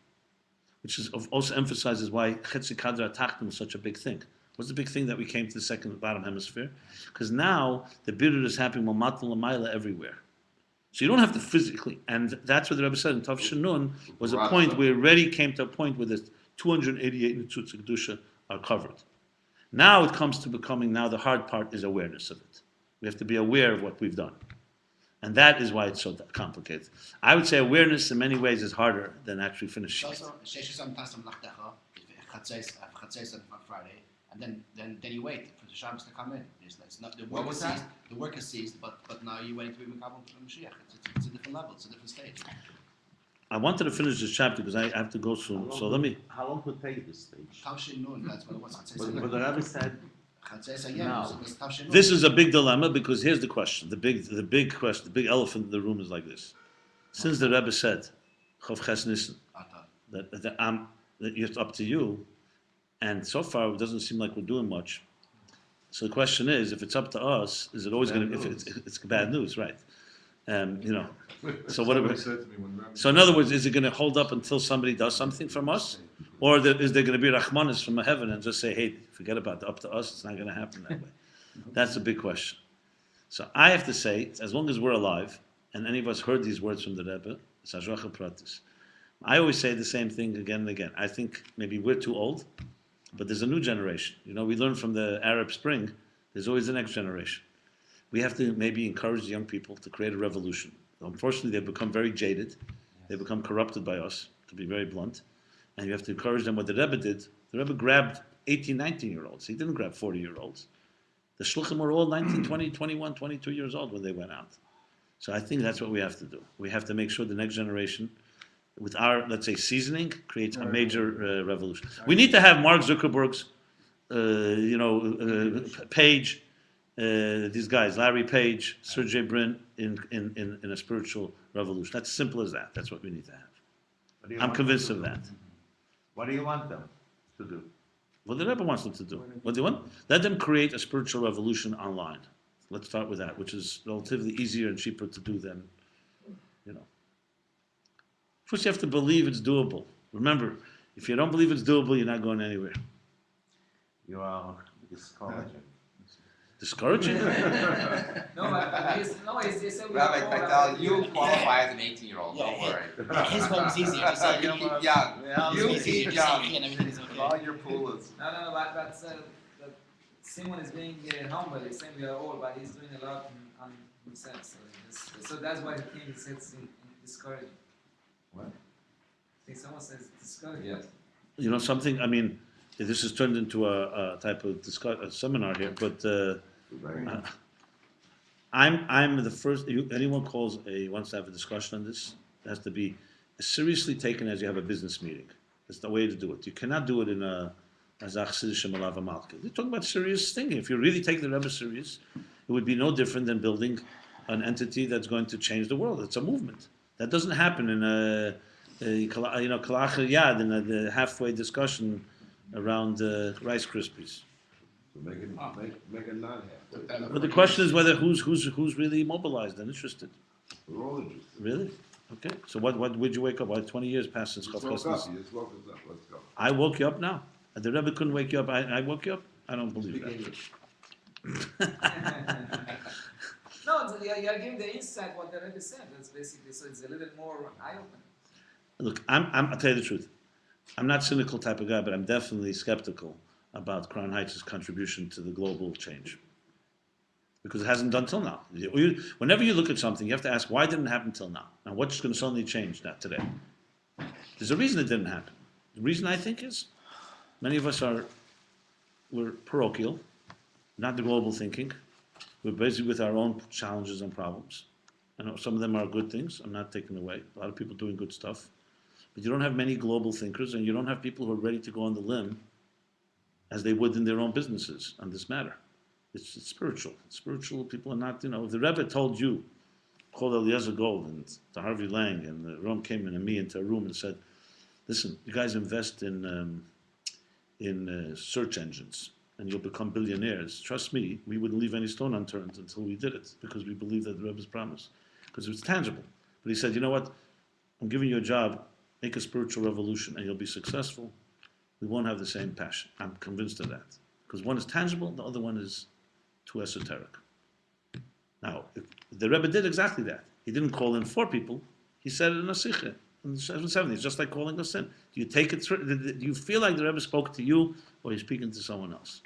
which also emphasizes why Chetzi Kadra Tachtim is such a big thing. What's the big thing that we came to the second bottom hemisphere? Because now the birur is happening Mamatl Lamaila everywhere. So you don't have to physically, and that's what the Rebbe said in Tav Shanun, was a point where we already came to a point where the 288 Netzutz Kedusha are covered. Now it comes to becoming, now the hard part is awareness of it. We have to be aware of what we've done. And that is why it's so complicated. I would say awareness in many ways is harder than actually finishing it. Also, Shesh on Tasam Nachtecha, Chatzais on Friday, and then you wait for the Shabbos to come in. It's not the What work was is that? ceased. The work is ceased, but now you're waiting to be Mekabel for Mashiach. It's a different level. It's a different stage. I wanted to finish this chapter because I have to go soon. So let me. How long would take this stage? Tavshin Nun, that's what it was. But the Rabbi said No. This is a big dilemma because here's the question. The big question, the big elephant in the room is like this. Since the Rebbe said, Chof Ches Nissen, that it's up to you, and so far it doesn't seem like we're doing much. So the question is, if it's up to us, is it always going to? If it's bad news, right? So what? Somebody said to me when Rabbi So in other words, is it going to hold up until somebody does something from us, or is there going to be Rahmanis from heaven and just say, "Hey, forget about it. Up to us, it's not going to happen that way." That's a big question. So I have to say, as long as we're alive, and any of us heard these words from the Rebbe, it's Hashgacha Pratis. I always say the same thing again and again. I think maybe we're too old, but there's a new generation. We learn from the Arab Spring. There's always the next generation. We have to maybe encourage the young people to create a revolution. Unfortunately, they've become very jaded. They've become corrupted by us, to be very blunt. And you have to encourage them. What the Rebbe did, the Rebbe grabbed 18, 19-year-olds. He didn't grab 40-year-olds. The Shluchim were all 19, 20, 21, 22 years old when they went out. So I think that's what we have to do. We have to make sure the next generation, with our, let's say, seasoning, creates a major revolution. We need to have Mark Zuckerberg's, Page, these guys, Larry Page, Sergey Brin, in a spiritual revolution. That's simple as that. That's what we need to have. I'm convinced of that. What do you want them to do? What the Rebbe wants them to do. What do you want? Let them create a spiritual revolution online. Let's start with that, which is relatively easier and cheaper to do than, First, you have to believe it's doable. Remember, if you don't believe it's doable, you're not going anywhere. You are discouraging. Discouraging? No, but it's a Rabbi Taital, you qualify as an 18-year-old. Don't worry. His one was easier. Just say, You keep young. You It's easier keep to say young. and everything is okay. All your pullers. No, but Simon is being humble. He's saying we are all, but he's doing a lot on himself. So that's why the king says discouraging. What? I think someone says discouraging. Yes. Something, this has turned into a type of a seminar here, but I'm the first, anyone wants to have a discussion on this, it has to be as seriously taken as you have a business meeting. That's the way to do it. You cannot do it in a Azach Sidishem Alava Malka. You're talking about serious thinking. If you really take the Rebbe serious, it would be no different than building an entity that's going to change the world. It's a movement. That doesn't happen in a Kalach Yad, in a halfway discussion around Rice Krispies. So make it not halfway. But the question is whether who's really mobilized and interested. We're all interested. Really? Okay. So what would you wake up? 20 years passed since Just Chof woke Ches up. Nissen. You just woke us up. Let's go. I woke you up now. And the Rebbe couldn't wake you up. I woke you up. I don't believe Speak that. English. No, you're giving the insight what the Rebbe said. That's basically, so it's a little more eye-opening. Look, I'll tell you the truth. I'm not cynical type of guy, but I'm definitely skeptical about Crown Heights' contribution to the global change. Because it hasn't done till now. Whenever you look at something, you have to ask, why didn't it happen till now? Now, what's going to suddenly change that today? There's a reason it didn't happen. The reason I think is, many of us we're parochial, not the global thinking. We're busy with our own challenges and problems. I know some of them are good things. I'm not taking away. A lot of people doing good stuff. But you don't have many global thinkers, and you don't have people who are ready to go on the limb as they would in their own businesses on this matter. It's spiritual. Spiritual people are not, if the Rebbe told you, called Eliezer Gold and to Harvey Lang, and the Rome came in and me into a room and said, listen, you guys invest in search engines, and you'll become billionaires. Trust me, we wouldn't leave any stone unturned until we did it, because we believe that the Rebbe's promise, because it was tangible. But he said, you know what? I'm giving you a job, make a spiritual revolution, and you'll be successful. We won't have the same passion. I'm convinced of that. Because one is tangible, the other one is too esoteric. Now, the Rebbe did exactly that. He didn't call in 4 people. He said it in a sikha in the 70s, just like calling us in. Do you take it? Do you feel like the Rebbe spoke to you, or are you speaking to someone else?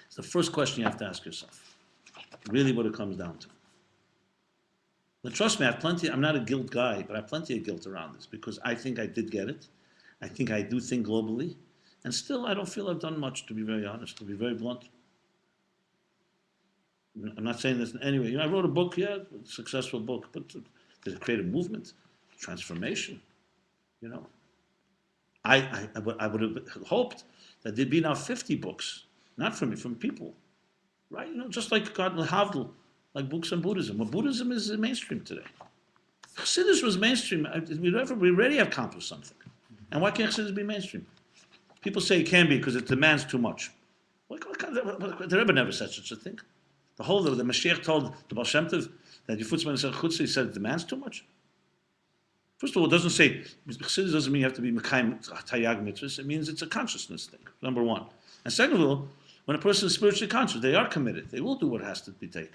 It's the first question you have to ask yourself. Really, what it comes down to. But trust me, I'm not a guilt guy, but I have plenty of guilt around this, because I think I did get it. I think I do think globally. And still, I don't feel I've done much, to be very honest, to be very blunt. I'm not saying this in any way. I wrote a book, a successful book, but did it create a movement, transformation? I would have hoped that there'd be now 50 books, not from me, from people, right? Just like God Havdil, like books on Buddhism. Well, Buddhism is mainstream today. Chassidus was mainstream. We already have accomplished something. And why can't Chassidus be mainstream? People say it can be because it demands too much. The Rebbe never said such a thing. The Mashiach told the Baal Shem Tov that Yifutzman Chutz, he said it demands too much. First of all, it doesn't say, Chassidus doesn't mean you have to be Mekayim Tayag Mitzvahs. It means it's a consciousness thing, number one. And second of all, when a person is spiritually conscious, they are committed. They will do what has to be taken.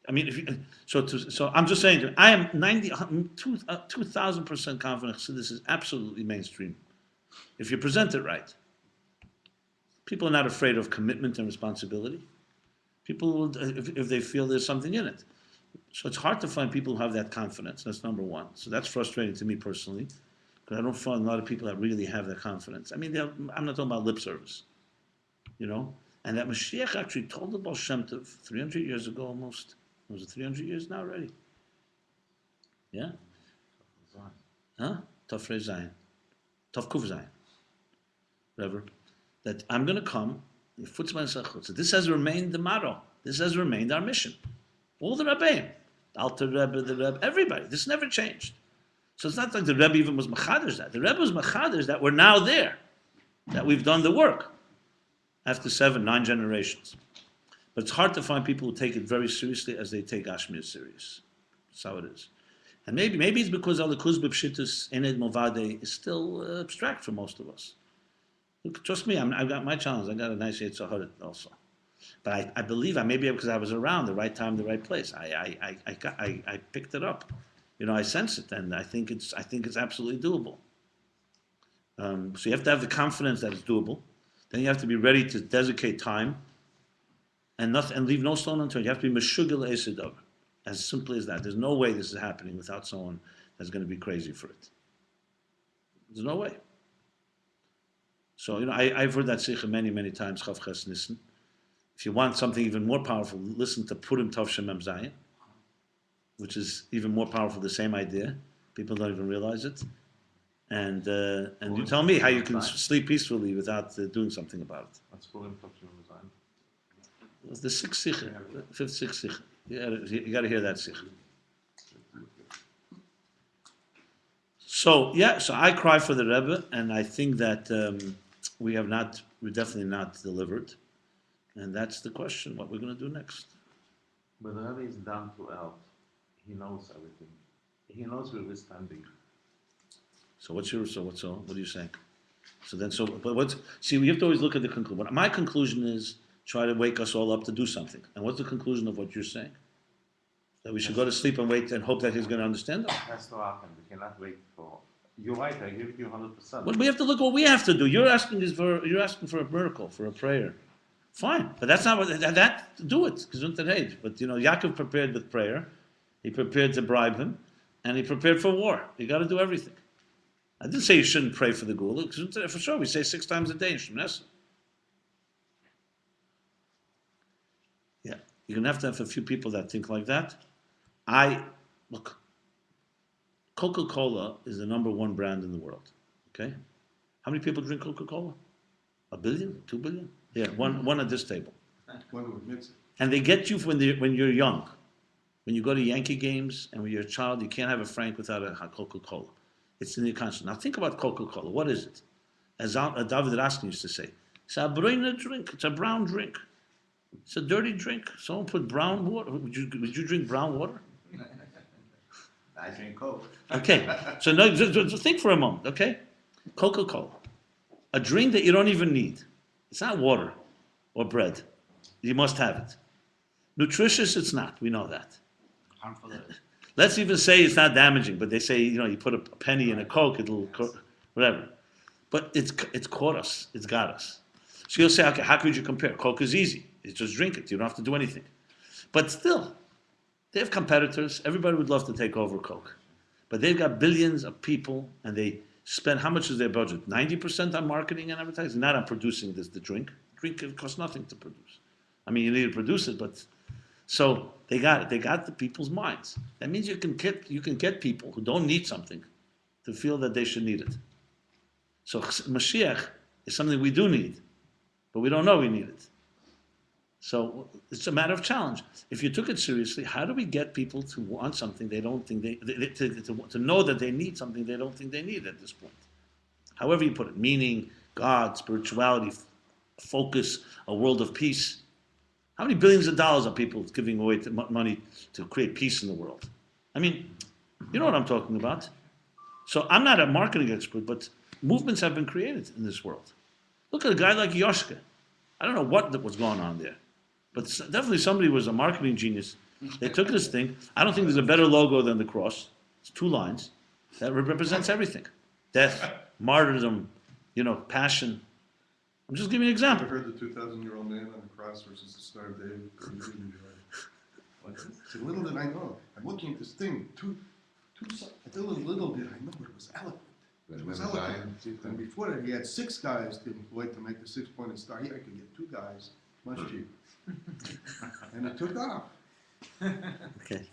I mean, so I'm just saying, I am 2,000% confident Chassidus is absolutely mainstream. If you present it right. People are not afraid of commitment and responsibility. People will, if they feel there's something in it. So it's hard to find people who have that confidence. That's number one. So that's frustrating to me personally, because I don't find a lot of people that really have that confidence. I mean, I'm not talking about lip service, And that Mashiach actually told the Baal Shem Tov 300 years ago almost. Was it 300 years now already? Yeah? Huh? Tafrei Zayin. Tav Kuf Zayin. Whatever. That I'm going to come. So this has remained the motto. This has remained our mission. All the Rabbeim, the Alter Rebbe, the Rebbe, everybody. This never changed. So it's not like the Rebbe even was machaders that. The Rebbe was machaders that we're now there, that we've done the work after 7-9 generations. But it's hard to find people who take it very seriously as they take Ashmir serious. That's how it is. And maybe it's because Alakuz B'Pshitus Ened Movade is still abstract for most of us. Look, trust me, I've got my challenge. I got a nice Yetzirah also. But I believe maybe because I was around the right time, the right place. I picked it up. I sense it, and I think it's absolutely doable. So you have to have the confidence that it's doable. Then you have to be ready to dedicate time, and leave no stone unturned. You have to be meshugel esidov. As simple as that. There's no way this is happening without someone that's going to be crazy for it. There's no way. So I've heard that sikha many, many times. Chav Ches Nissen. If you want something even more powerful, listen to Purim Tov Shemem Zayin, which is even more powerful. The same idea. People don't even realize it. And you tell me how you can sleep peacefully without doing something about it. What's Purim Tov Shemem Zayin? It's the sixth sikha, fifth, sixth sikha. You got to hear that sikha. So I cry for the Rebbe, and I think that we definitely not delivered, and that's the question: what we're going to do next. But the Rebbe is down to earth. He knows everything. He knows where we're standing. So what are you saying? We have to always look at the conclusion. My conclusion is try to wake us all up to do something. And what's the conclusion of what you're saying? That we should go to sleep and wait and hope that he's going to understand us? It has to happen. We cannot wait for. You're right. I give you 100%. But we have to look what we have to do. You're asking for a miracle, for a prayer. Fine, but that's not what do it. But Yaakov prepared with prayer. He prepared to bribe him, and he prepared for war. You got to do everything. I didn't say you shouldn't pray for the Gula, because for sure we say 6 times a day in Shemoneh. Yeah, you're gonna have to have a few people that think like that. Look. Coca-Cola is the number 1 brand in the world. Okay, how many people drink Coca-Cola? 1 billion, 2 billion? Yeah, one at this table. And they get you when you're young. When you go to Yankee games and when you're a child, you can't have a Frank without a Coca-Cola. It's in your conscience. Now think about Coca-Cola. What is it? As David Raskin used to say, it's a brown drink. It's a brown drink. It's a dirty drink. Someone put brown water. Would you drink brown water? I drink Coke. Okay. So no, just think for a moment. Okay, Coca-Cola, a drink that you don't even need. It's not water or bread. You must have it. Nutritious, it's not. We know that. Harmful it is. Let's even say it's not damaging, but they say you put a penny in a Coke, it'll whatever. But it's caught us. It's got us. So you'll say, okay, how could you compare? Coke is easy. You just drink it. You don't have to do anything. But still, they have competitors. Everybody would love to take over Coke, but they've got billions of people, and they spend, how much is their budget? 90% on marketing and advertising, not on producing the drink. Drink costs nothing to produce. I mean, you need to produce it, but so they got the people's minds. That means you can get people who don't need something to feel that they should need it. So Mashiach is something we do need, but we don't know we need it. So it's a matter of challenge. If you took it seriously, how do we get people to want something they don't think to know that they need something they don't think they need at this point? However you put it, meaning, God, spirituality, focus, a world of peace. How many billions of dollars are people giving away money to create peace in the world? I mean, you know what I'm talking about. So I'm not a marketing expert, but movements have been created in this world. Look at a guy like Yoshka. I don't know what was going on there. But definitely somebody was a marketing genius. They took this thing. I don't think there's a better logo than the cross. It's 2 lines. That represents everything. Death, martyrdom, passion. I'm just giving you an I example. heard the 2,000-year-old man on the cross versus the Star of David. So little did I know. I'm looking at this thing. Little did I know it was eloquent. It was eloquent. And before that, he had 6 guys to employ to make the 6-pointed star. Here I could get 2 guys, much cheaper. And it took off. Okay.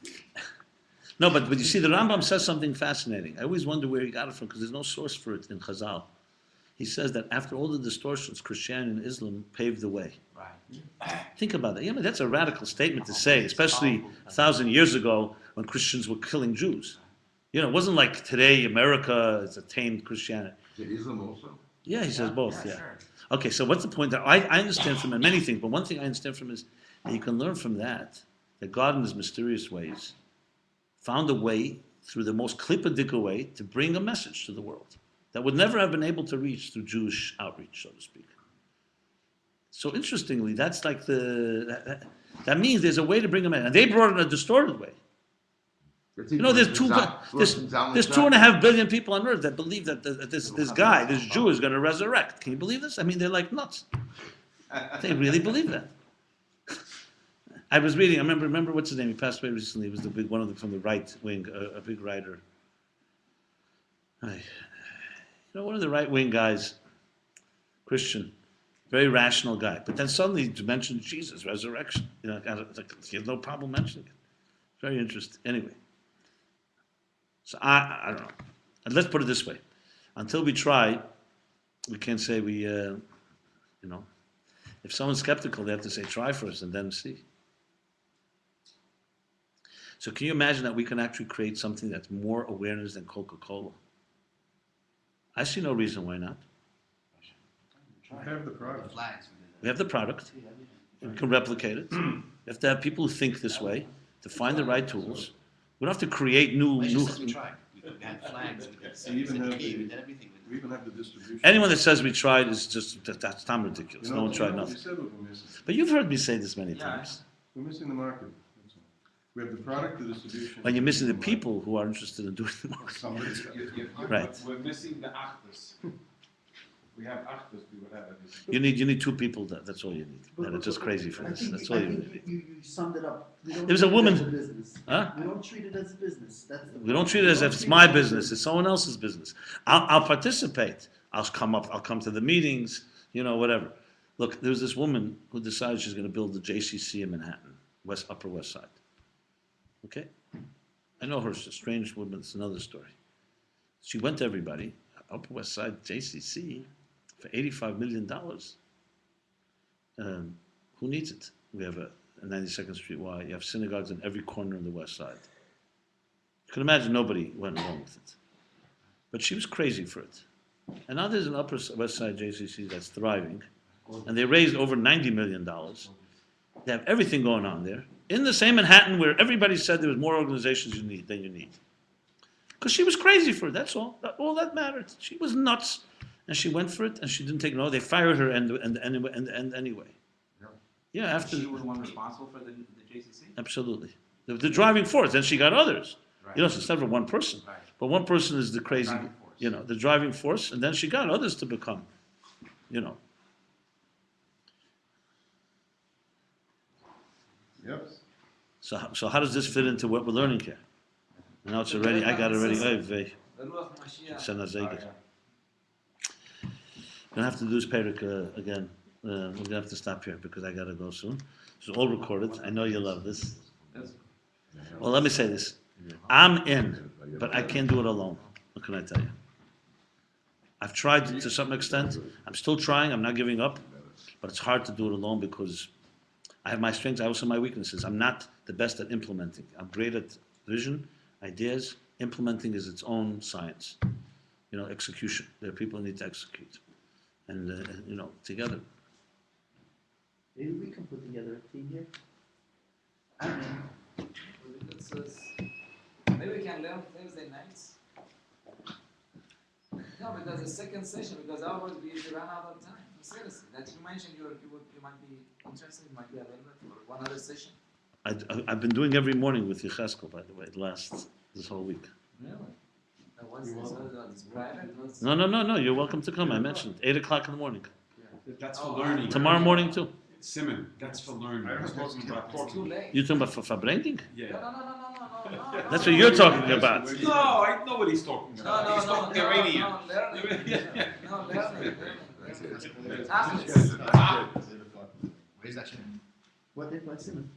No, but you see, the Rambam says something fascinating. I always wonder where he got it from, because there's no source for it in Chazal. He says that after all the distortions, Christianity and Islam paved the way. Right. Think about that. That's a radical statement to say, especially 1,000 years ago when Christians were killing Jews. It wasn't like today America has attained Christianity. Is it Islam also? Yeah, he says both, yeah. Sure. Okay, so what's the point? That I understand from it many things, but one thing I understand from is that you can learn from that God in his mysterious ways found a way, through the most klippedika way, to bring a message to the world that would never have been able to reach through Jewish outreach, so to speak. So interestingly, that's like that means there's a way to bring them in. And they brought it in a distorted way. There's 2.5 billion people on earth that believe that this guy, this Jew, is going to resurrect. Can you believe this? I mean, they're like nuts. They really believe that. I was reading. I remember what's his name? He passed away recently. He was the big one of them from the right wing, a big writer. One of the right wing guys, Christian, very rational guy. But then suddenly he mentioned Jesus, resurrection. He had no problem mentioning it. Very interesting. Anyway. So I don't know. And let's put it this way: until we try, we can't say we. If someone's skeptical, they have to say try first and then see. So can you imagine that we can actually create something that's more awareness than Coca-Cola? I see no reason why not. We have the product. Flags. We have the product. We can replicate it. We have to have people who think this way to find the right tools. We don't have to create new. We tried. We had flags. We did we did everything. We even have the distribution. Anyone that says we tried is that's Tom ridiculous. No one tried We nothing. said what we're missing. But you've heard me say this many times. We're missing the market. That's all. We have the product, the distribution. When you're missing the people who are interested in doing the market. Somebody's got it. Right. We're missing the actors. We have actors, we will have it. You need 2 people. That's all you need. And it's just crazy for this. That's all you need. You summed it up. We don't There was a treat it woman- as a business. Huh? We don't treat it as a business. We don't treat it as if it's my business. It's someone else's business. I'll participate. I'll come to the meetings. Whatever. Look, there was this woman who decided she's going to build the JCC in Manhattan, Upper West Side. Okay, I know her. She's a strange woman. It's another story. She went to everybody. Upper West Side JCC for $85 million. Who needs it? We have a 92nd Street Y. You have synagogues in every corner of the West Side. You can imagine nobody went along with it. But she was crazy for it. And now there's an Upper West Side JCC that's thriving. And they raised over $90 million. They have everything going on there. In the same Manhattan where everybody said there was more organizations than you need. Because she was crazy for it, that's all. All that mattered. She was nuts. And she went for it, and she didn't take no. They fired her anyway. Yeah, after. She was the one responsible for the JCC? Absolutely. The driving force. Then she got others. Right. It's never one person. Right. But one person is the crazy, Driving force. the driving force, and then she got others to become, Yep. So how does this fit into what we're learning here? Now it's already, I got already, Ruach Mashiach. Shana Zeged. yeah. We're gonna have to do this parak again. We're gonna have to stop here because I gotta go soon. It's all recorded. I know you love this. Well, let me say this. I'm in, but I can't do it alone. What can I tell you? I've tried to some extent. I'm still trying. I'm not giving up. But it's hard to do it alone because I have my strengths. I also have my weaknesses. I'm not the best at implementing. I'm great at vision, ideas. Implementing is its own science. Execution. There are people who need to execute. And, together. Maybe we can put together a team here. I'm in. Maybe we can learn Thursday nights. No, because the second session, because otherwise we run out of time. Seriously, that you mentioned you might be interested, you might be available for one other session. I've been doing every morning with Yecheskel, by the way. It lasts this whole week. Really? What's this? It's private? No. You're welcome to come. I mentioned 8 o'clock in the morning. That's for learning. Tomorrow morning too. Simon, that's for learning. I was talking about Too late. You talking about for verbranking? Yeah. No. That's what you're talking about. No, I know what he's talking about. He's talking Iranian. No, learning. Where's that shit? What if I Simon?